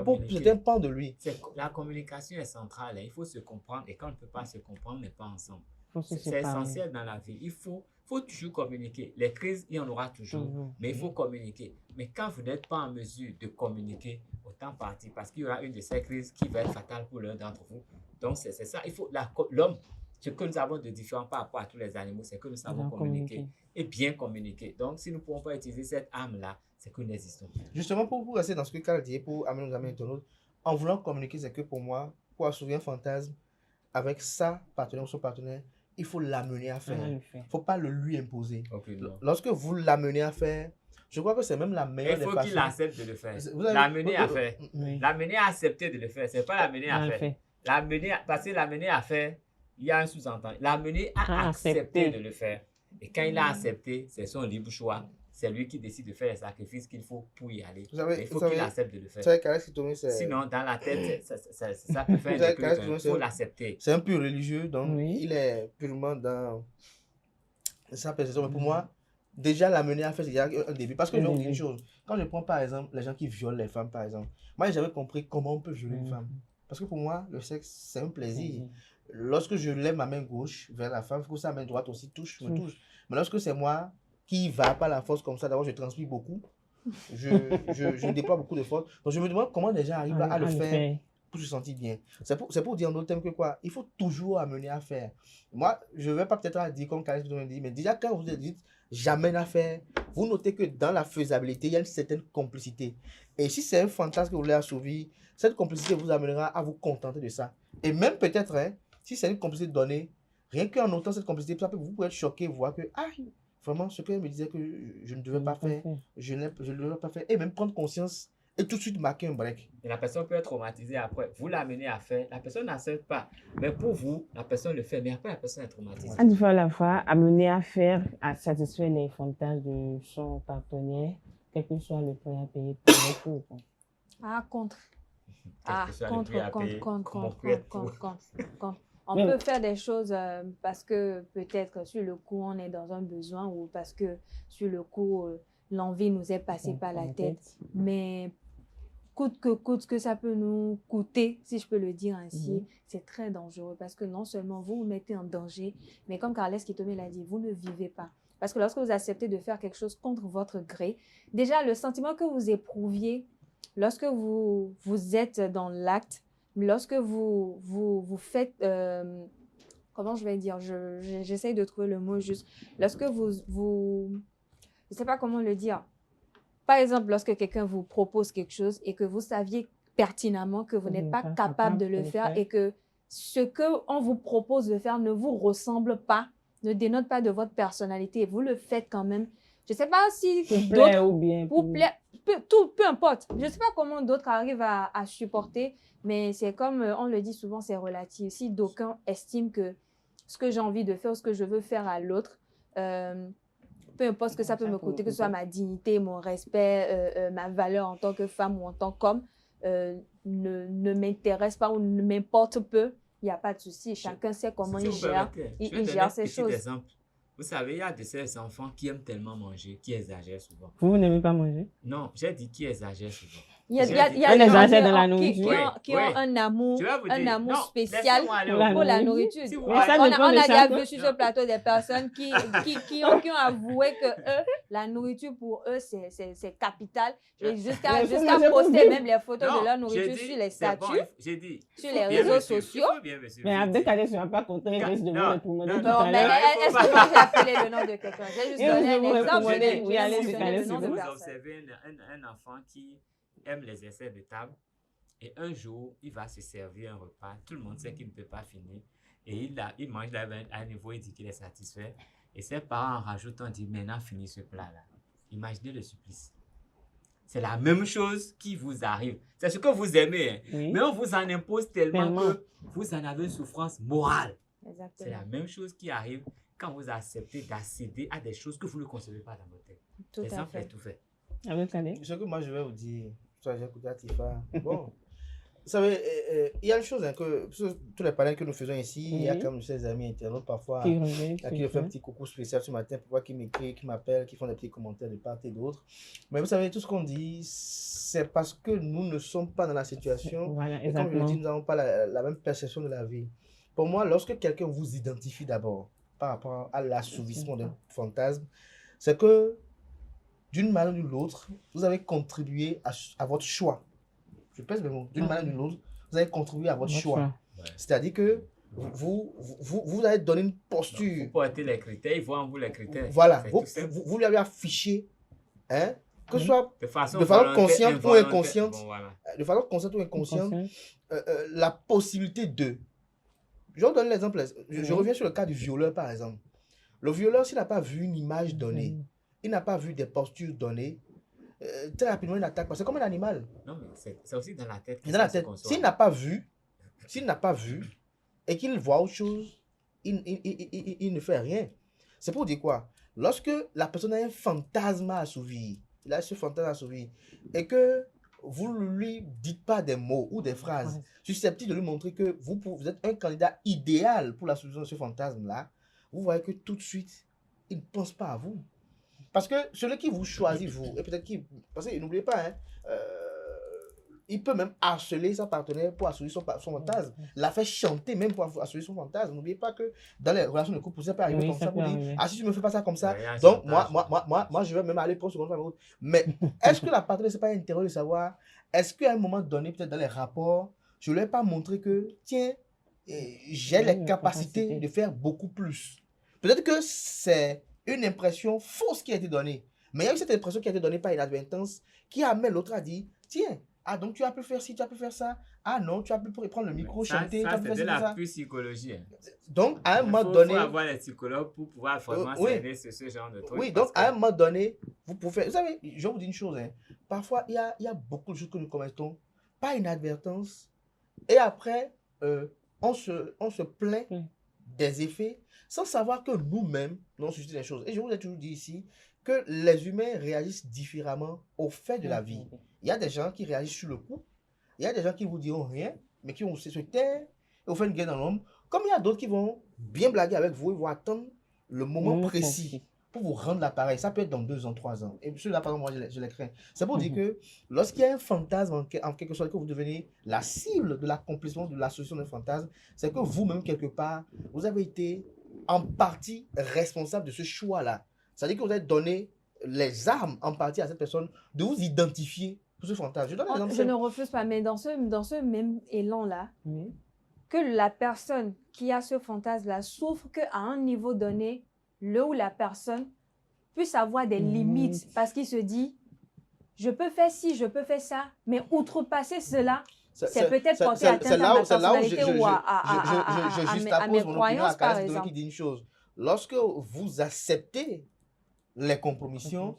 pour certains pans de lui. La communication est centrale. Il faut se comprendre. Et quand on ne peut pas se comprendre, on n'est pas ensemble. C'est essentiel dans la vie. Il faut toujours communiquer. Les crises, il y en aura toujours. Mais il faut communiquer. Mais quand vous n'êtes pas en mesure de communiquer, autant partir. Parce qu'il y aura une de ces crises qui va être fatale pour l'un d'entre vous. Donc, c'est ça. L'homme, ce que nous avons de différent par rapport à tous les animaux, c'est que nous savons communiquer et bien communiquer. Donc, si nous ne pouvons pas utiliser cette arme-là, c'est que nous n'existons pas. Justement, pour rester dans ce que Carl dit, pour amener nos amis internautes, en voulant communiquer, c'est que pour moi, pour assouvir un fantasme avec sa partenaire ou son partenaire, il faut l'amener à faire. Il ne faut pas le lui imposer. Lorsque vous l'amenez à faire, je crois que c'est même la meilleure des façons. Il faut qu'il accepte de le faire. L'amener à faire. L'amener à accepter de le faire. Ce n'est pas l'amener à faire. Parce que l'amener à faire, il y a un sous-entendu. L'amener à accepter de le faire. Et quand il a accepté, c'est son libre choix. C'est lui qui décide de faire les sacrifices qu'il faut pour y aller. Il faut qu'il accepte de le faire. Sinon, dans la tête, ça peut faire il faut l'accepter. C'est un pur religieux, donc il est purement dans sa perception. Mais pour moi, déjà l'amener à faire, c'est un début. Parce que je vais vous dire une chose. Quand je prends par exemple les gens qui violent les femmes, par exemple, moi j'avais compris comment on peut violer une femme. Parce que pour moi, le sexe, c'est un plaisir. Lorsque je lève ma main gauche vers la femme, il faut que sa main droite aussi me touche. Mais lorsque c'est moi qui va par la force comme ça, d'abord je transpire beaucoup, je déploie beaucoup de force. Donc je me demande comment les gens arrivent à le faire pour se sentir bien. C'est pour dire en d'autres termes que quoi, il faut toujours amener à faire. Moi, je ne vais pas peut-être dire comme Carles dit, mais déjà quand vous dites j'amène à faire, vous notez que dans la faisabilité, il y a une certaine complicité. Et si c'est un fantasme que vous voulez assouvir, cette complicité vous amènera à vous contenter de ça. Et même peut-être, si c'est une complicité donnée, rien qu'en notant cette complicité, vous pouvez être choqué, voir que, vraiment, ce qu'elle me disait que je ne devais pas faire, je ne devais pas faire, et même prendre conscience et tout de suite marquer un break. Et la personne peut être traumatisée après. Vous l'amenez à faire, la personne n'accepte pas. Mais pour vous, la personne le fait, mais après la personne est traumatisée. Une fois à la fois, amener à faire, à satisfaire les fantasmes de son partenaire, quel que soit le prix à payer pour le coup. Contre. On Mais peut faire des choses parce que peut-être sur le coup on est dans un besoin ou parce que sur le coup l'envie nous est passée par la tête. Mais coûte que ça peut nous coûter, si je peux le dire ainsi, c'est très dangereux parce que non seulement vous vous mettez en danger, mais comme Carles Kitome l'a dit, vous ne vivez pas. Parce que lorsque vous acceptez de faire quelque chose contre votre gré, déjà le sentiment que vous éprouviez lorsque vous êtes dans l'acte, lorsque vous faites, comment je vais dire, j'essaye de trouver le mot juste, lorsque je ne sais pas comment le dire. Par exemple, lorsque quelqu'un vous propose quelque chose et que vous saviez pertinemment que vous n'êtes pas capable de le faire et que ce qu'on vous propose de faire ne vous ressemble pas, ne dénote pas de votre personnalité, vous le faites quand même. Je ne sais pas si peu importe. Je ne sais pas comment d'autres arrivent à supporter, mais c'est comme on le dit souvent, c'est relatif. Si d'aucuns estiment que ce que j'ai envie de faire, ce que je veux faire à l'autre. Peu importe ce que ça peut me coûter, que ce soit ma dignité, mon respect, ma valeur en tant que femme ou en tant qu'homme, ne m'intéresse pas ou ne m'importe peu. Il n'y a pas de souci. Chacun sait comment il gère, il gère ses choses. Exemple. Vous savez, il y a de ces enfants qui aiment tellement manger, qui exagèrent souvent. Vous n'aimez pas manger? Non, j'ai dit qui exagèrent souvent. Il y a des exagère dans la nourriture. qui ont un amour spécial pour la nourriture. Si on a déjà vu sur ce plateau des personnes qui ont avoué que la nourriture pour eux, c'est capital. Jusqu'à poster même les photos de leur nourriture sur les statuts, sur les réseaux sociaux. Mais Abdelkader, tu ne vas pas compter le risque de vous réprimander tout à l'heure. Est-ce que moi j'ai appelé le nom de quelqu'un? J'ai juste donné un exemple. Vous observez un enfant qui aime les essais de table et un jour, il va se servir un repas. Tout le monde sait qu'il ne peut pas finir et il mange là à un niveau, il dit qu'il est satisfait et ses parents en rajoutent, on dit maintenant finis ce plat-là. Imaginez le supplice. C'est la même chose qui vous arrive. C'est ce que vous aimez, hein. Oui. Mais on vous en impose tellement que vous en avez une souffrance morale. Exactement. C'est la même chose qui arrive quand vous acceptez d'accéder à des choses que vous ne concevez pas dans votre tête. L'exemple est tout fait. Ce que moi je vais vous dire, j'ai écouté à Tifa. Bon, vous savez, il y a une chose, hein, que tous les panels que nous faisons ici, il y a comme ces amis internautes parfois qui nous font un petit coucou spécial ce matin, pour voir qui m'écrit, qui m'appelle, qui font des petits commentaires de part et d'autre. Mais vous savez, tout ce qu'on dit, c'est parce que nous ne sommes pas dans la situation. Voilà, et comme je le dis, nous n'avons pas la même perception de la vie. Pour moi, lorsque quelqu'un vous identifie d'abord par rapport à l'assouvissement d'un fantasme, c'est que d'une manière ou d'une autre, vous avez contribué à votre choix. Je pèse le mot. D'une manière ou d'une autre, vous avez contribué à votre choix. Ouais. C'est-à-dire que vous avez donné une posture. Vous portez les critères, ils voient en vous les critères. Voilà. Vous lui avez affiché, hein, que ce soit de façon consciente ou inconsciente, de façon consciente ou inconsciente, la possibilité de. Je vous donne l'exemple. Je reviens sur le cas du violeur, par exemple. Le violeur, s'il n'a pas vu une image donnée, il n'a pas vu des postures données, très rapidement il attaque. C'est comme un animal. Non, mais c'est aussi dans la tête. Dans la tête. S'il n'a pas vu et qu'il voit autre chose, il ne fait rien. C'est pour dire quoi? Lorsque la personne a un fantasme à assouvir, il a ce fantasme à assouvir, et que vous ne lui dites pas des mots ou des phrases susceptibles de lui montrer que vous êtes un candidat idéal pour la solution de ce fantasme-là, vous voyez que tout de suite, il ne pense pas à vous. Parce que celui qui vous choisit, vous, et peut-être qu'il... Parce que n'oubliez pas, hein, il peut même harceler son partenaire pour assouvir son fantasme. La fait chanter même pour assouvir son fantasme. N'oubliez pas que dans les relations de couple, ça peut arriver comme ça. Pour dire, ah, si tu ne me fais pas ça comme ça, donc moi, je vais même aller prendre ce qu'on fait. Mais est-ce que la partenaire, c'est pas intérêt de savoir, est-ce qu'à un moment donné, peut-être dans les rapports, je ne lui ai pas montré que, tiens, j'ai les capacités de faire beaucoup plus. Peut-être que c'est une impression fausse qui a été donnée. Mais il y a eu cette impression qui a été donnée par inadvertance qui amène l'autre à dire, tiens, ah donc tu as pu faire ci, tu as pu faire ça. Ah non, tu as pu prendre le micro, chanter. Ça, tu as pu c'est faire de la ça. pure psychologie. Donc à un moment donné... Il faut avoir les psychologues pour pouvoir vraiment cerner ce genre de trucs. Oui, donc à un moment donné, vous pouvez faire... Vous savez, je vais vous dire une chose. Hein. Parfois, il y a beaucoup de choses que nous commettons par inadvertance. Et après, on se plaint des effets sans savoir que nous-mêmes, nous avons suscité des choses. Et je vous ai toujours dit ici que les humains réagissent différemment au fait de la vie. Il y a des gens qui réagissent sur le coup. Il y a des gens qui vous diront rien, mais qui vont se taire et vous faire une guerre dans l'ombre. Comme il y a d'autres qui vont bien blaguer avec vous, ils vont attendre le moment précis pour vous rendre l'appareil. Ça peut être dans 2 ans, 3 ans. Et celui-là, par exemple, moi, je les crains. C'est pour dire que lorsqu'il y a un fantasme, en quelque sorte, que vous devenez la cible de l'accomplissement de la solution d'un fantasme, c'est que vous-même, quelque part, vous avez été en partie responsable de ce choix-là. C'est-à-dire que vous avez donné les armes en partie à cette personne de vous identifier pour ce fantasme. Je ne refuse pas, mais dans ce même élan-là, que la personne qui a ce fantasme-là souffre qu'à un niveau donné, le ou la personne puisse avoir des limites parce qu'il se dit, je peux faire ci, je peux faire ça, mais outrepasser cela, c'est peut-être porter atteinte à ma personnalité ou à mes croyances, par exemple. Qui dit une chose. Lorsque vous acceptez les compromissions,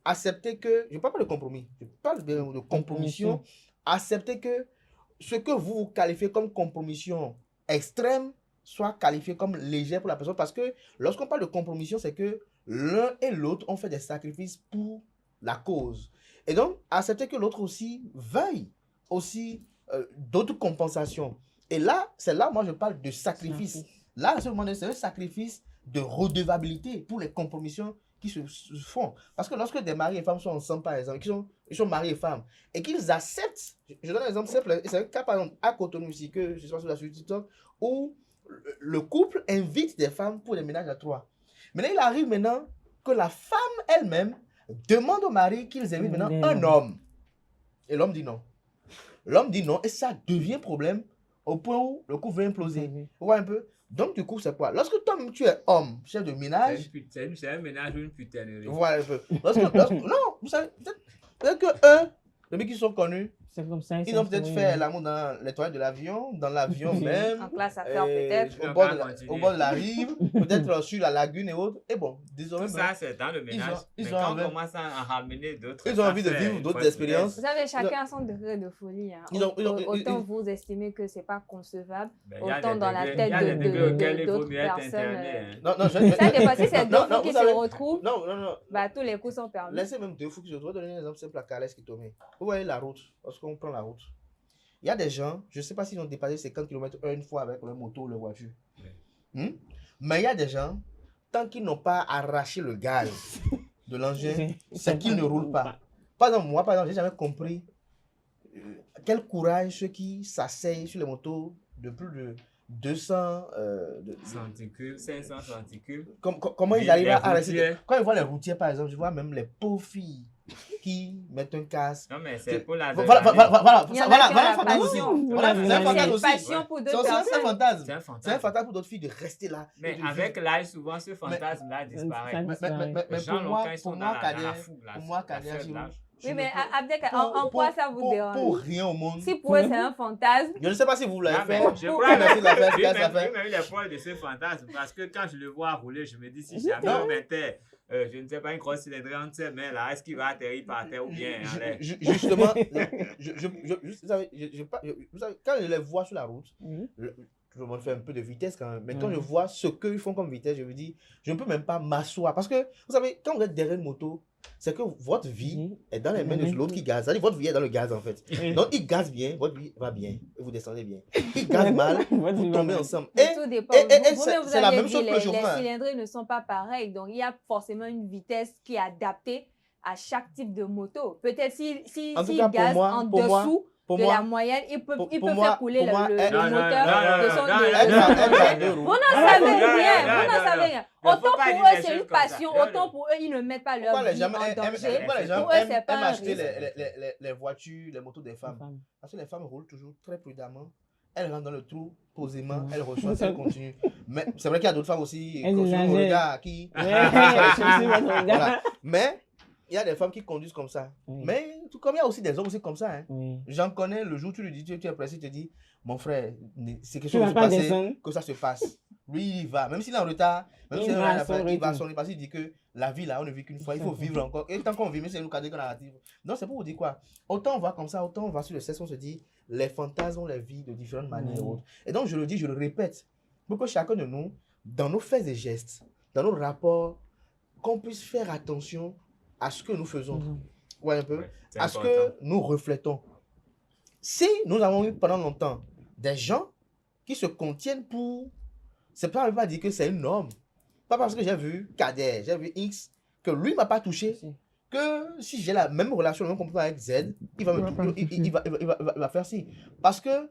acceptez que, je ne parle pas de compromis, je parle de compromission, acceptez que ce que vous qualifiez comme compromission extrême soit qualifiée comme légère pour la personne. Parce que lorsqu'on parle de compromission, c'est que l'un et l'autre ont fait des sacrifices pour la cause. Et donc, accepter que l'autre aussi veuille aussi d'autres compensations. Et là, c'est là, moi, je parle de sacrifice. Là, à ce moment-là, c'est un sacrifice de redevabilité pour les compromissions qui se font. Parce que lorsque des maris et femmes sont ensemble, par exemple, ils sont maris et femmes, et qu'ils acceptent, je donne un exemple simple, c'est un cas, par exemple, à Cotonou ici, que je sais pas sur la suite TikTok, où le couple invite des femmes pour des ménages à 3. Maintenant, il arrive maintenant que la femme elle-même demande au mari qu'ils invitent maintenant un homme. Et l'homme dit non. L'homme dit non, et ça devient problème au point où le couple va imploser. Vous voyez un peu? Donc, du coup, c'est quoi? Lorsque toi, tu es homme, chef de ménage... C'est un ménage ou une putainerie. Voilà un peu. Non, vous savez, peut-être que eux, depuis qu'ils sont connus, ils ont peut-être fait l'amour dans les toilettes de l'avion, dans l'avion même. En classe à faire peut-être. Au bord de la rive, peut-être sur la lagune et autres. Et bon, désormais... Tout ça, c'est dans le ménage. Mais quand on commence à ramener d'autres... Ils ont envie de vivre d'autres expériences. Vous savez, chacun a son degré de folie. Hein. Autant vous estimez que c'est pas concevable, autant dans la tête d'autres personnes... Non, ça dépend. Si c'est deux fous qui se retrouvent, tous les coups sont permis. Laissez même deux fous qui se retrouvent. Je vais donner un exemple simple à Carles qui tombe. Vous voyez la route, lorsqu'on prend la route. Il y a des gens, je ne sais pas s'ils ont dépassé 50 km une fois avec leur moto ou leur voiture. Mais il y a des gens, tant qu'ils n'ont pas arraché le gaz de l'engin, c'est qu'ils ne roulent pas. Par exemple, moi, je n'ai jamais compris quel courage ceux qui s'asseyent sur les motos de plus de 200 centicubes, 500 centicubes. Comment ils arrivent à arrêter? Quand je vois les routiers, par exemple, je vois même les pauvres filles qui mettent un casque. Non, mais c'est pour la... Voilà un fantasme aussi. C'est un fantasme aussi. C'est un fantasme pour d'autres filles de rester là. Mais avec l'âge, souvent, ce fantasme-là disparaît. Mais pour moi, oui, mais Abdek, en quoi ça vous dérange? Pour rien au monde. Si pour eux c'est un fantasme. Je ne sais pas si vous l'avez fait. Je crois que j'ai eu les poils de ce fantasme parce que quand je le vois rouler, je me dis si jamais on mettait, je ne sais pas, une grosse cylindrée entre ses mains là, est-ce qu'il va atterrir par terre ou bien en l'air? Justement, vous savez, quand je les vois sur la route, tout le monde fait un peu de vitesse quand même. Mais quand je vois ce qu'ils font comme vitesse, je me dis, je ne peux même pas m'asseoir. Parce que, vous savez, quand vous êtes derrière une moto, c'est que votre vie est dans les mains de l'autre qui gaze. C'est-à-dire votre vie est dans le gaz en fait. Donc il gaze bien, votre vie va bien et vous descendez bien. Il gaze mal, vous tombez ensemble. Et c'est la même chose que le chauffeur. Les cylindrées ne sont pas pareilles. Donc il y a forcément une vitesse qui est adaptée à chaque type de moto. Peut-être s'il gaze en dessous de la moyenne, il peut faire couler le moteur de son... Vous n'en savez rien, vous n'en savez rien. Autant pour eux, c'est une passion, autant pour eux, ils ne mettent pas leur vie en danger. Pourquoi les gens aiment acheter les voitures, les motos des femmes? Parce que les femmes roulent toujours très prudemment. Elles rentrent dans le trou posément, elles reçoivent, elles continuent. Mais c'est vrai qu'il y a d'autres femmes aussi, qui... Mais... il y a des femmes qui conduisent comme ça. Mais tout comme il y a aussi des hommes aussi comme ça. J'en connais, le jour où tu lui dis, tu es pressé, tu te dis, mon frère, c'est quelque chose de se passer, que ça se passe. Lui, il va. Même s'il est en retard, même s'il va sonner, parce qu'il dit que la vie, là, on ne vit qu'une fois, il faut vivre encore. Et tant qu'on vit, mais c'est une cadre narrative. Donc, c'est pour vous dire quoi? Autant on va comme ça, autant on va sur le sexe, on se dit, les fantasmes ont la vie de différentes manières et autres. Et donc, je le dis, je le répète, pour que chacun de nous, dans nos faits et gestes, dans nos rapports, qu'on puisse faire attention à ce que nous faisons, ouais, un peu, à ce que nous reflétons. Si nous avons eu pendant longtemps des gens qui se contiennent pour... C'est pas même pas dire que c'est une norme. Pas parce que j'ai vu Kader, j'ai vu X, que lui ne m'a pas touché, que si j'ai la même relation, le même comportement avec Z, il va faire ci. Parce que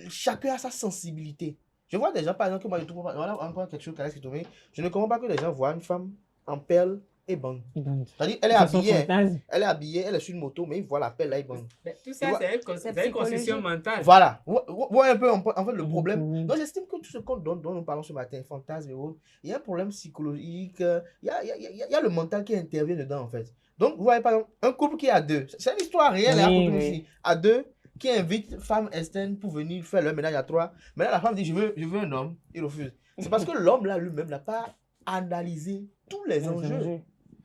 chacun a sa sensibilité. Je vois des gens, par exemple, que moi, je trouve, voilà encore quelque chose qui est tombé. Je ne comprends pas que les gens voient une femme en perles et bande. C'est-à-dire, elle est habillée, elle est sur une moto, mais ils voient la perle là, et bande. Tout ça, c'est une construction mentale. Voilà. Voilà un peu, en fait, le problème. Donc, j'estime que tout ce dont nous parlons ce matin, fantasme et autres, il y a un problème psychologique, il y a le mental qui intervient dedans, en fait. Donc, vous voyez, par exemple, un couple qui est à deux, c'est une histoire réelle, à deux, qui invite femme externe pour venir faire leur ménage à 3. Mais là, la femme dit, je veux un homme, il refuse. C'est parce que l'homme, là, lui-même, n'a pas analysé tous les enjeux.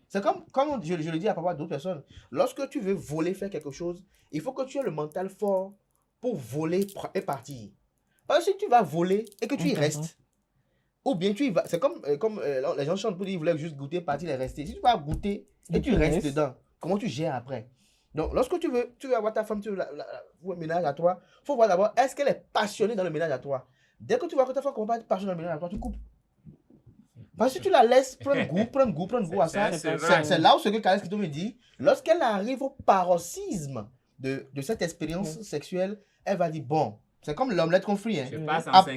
C'est comme je le dis à propos d'autres personnes. Lorsque tu veux voler, faire quelque chose, il faut que tu aies le mental fort pour voler et partir. Parce que si tu vas voler et que tu y restes, ou bien tu y vas, c'est comme les gens chantent pour dire qu'ils voulaient juste goûter, partir et rester. Si tu vas goûter et tu restes dedans, comment tu gères après? Donc, lorsque tu veux avoir ta femme, tu veux un ménage à toi, il faut voir d'abord, est-ce qu'elle est passionnée dans le ménage à toi? Dès que tu vois que ta femme ne commence pas à être passionnée dans le ménage à toi, tu coupes. Parce que si tu la laisses prendre goût à ça, c'est là où ce que Kales Kito me dit, lorsqu'elle arrive au paroxysme de cette expérience sexuelle, elle va dire, bon, c'est comme l'omelette qu'on frit. Hein.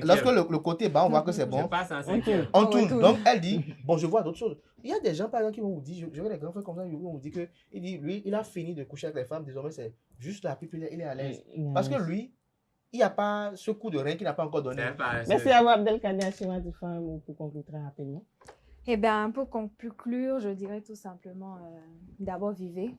Lorsque le côté bas, on voit que c'est bon, on tourne. Donc, elle dit, bon, je vois d'autres choses. Il y a des gens, par exemple, qui vont vous dire, je vois des grands frères comme ça, ils vont vous dire que, lui, il a fini de coucher avec les femmes, désormais, c'est juste la pipe, il est à l'aise. Parce que lui, il n'y a pas ce coup de rein qu'il n'a pas encore donné. Merci à vous, Abdelkader Achima, pour conclure très rapidement. Eh bien, pour conclure, je dirais tout simplement, d'abord, vivez,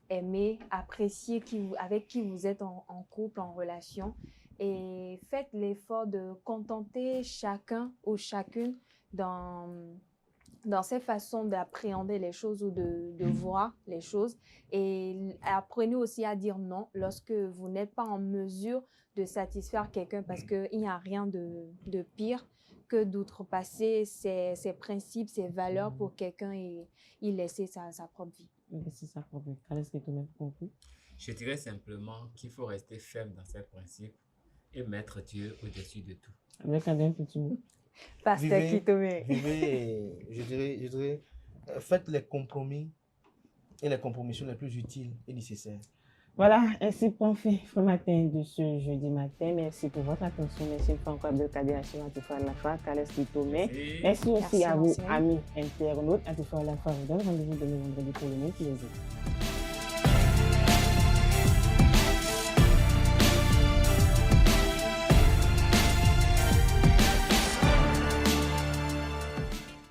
aimez, appréciez avec qui vous êtes en couple, en relation, et faites l'effort de contenter chacun ou chacune dans ces façons d'appréhender les choses ou de voir les choses. Et apprenez aussi à dire non lorsque vous n'êtes pas en mesure de satisfaire quelqu'un, parce qu'il n'y a rien de pire que d'outrepasser ses principes, ses valeurs pour quelqu'un et y laisser sa propre vie. C'est sa propre vie. Qu'est-ce que tu as compris? Je dirais simplement qu'il faut rester ferme dans ses principes et mettre Dieu au-dessus de tout. Avec un petit mot. Pasteur Kitome. Vivez, je dirais, faites les compromis et les compromissions les plus utiles et nécessaires. Voilà, ainsi prend fin le matin de ce jeudi matin. Merci pour votre attention. Merci encore Abdelkader Achima, Antifa Lafa, Kales Kitome. Merci aussi à vous, amis internautes. Antifa Lafa vous donne rendez-vous demain vendredi pour le même plaisir.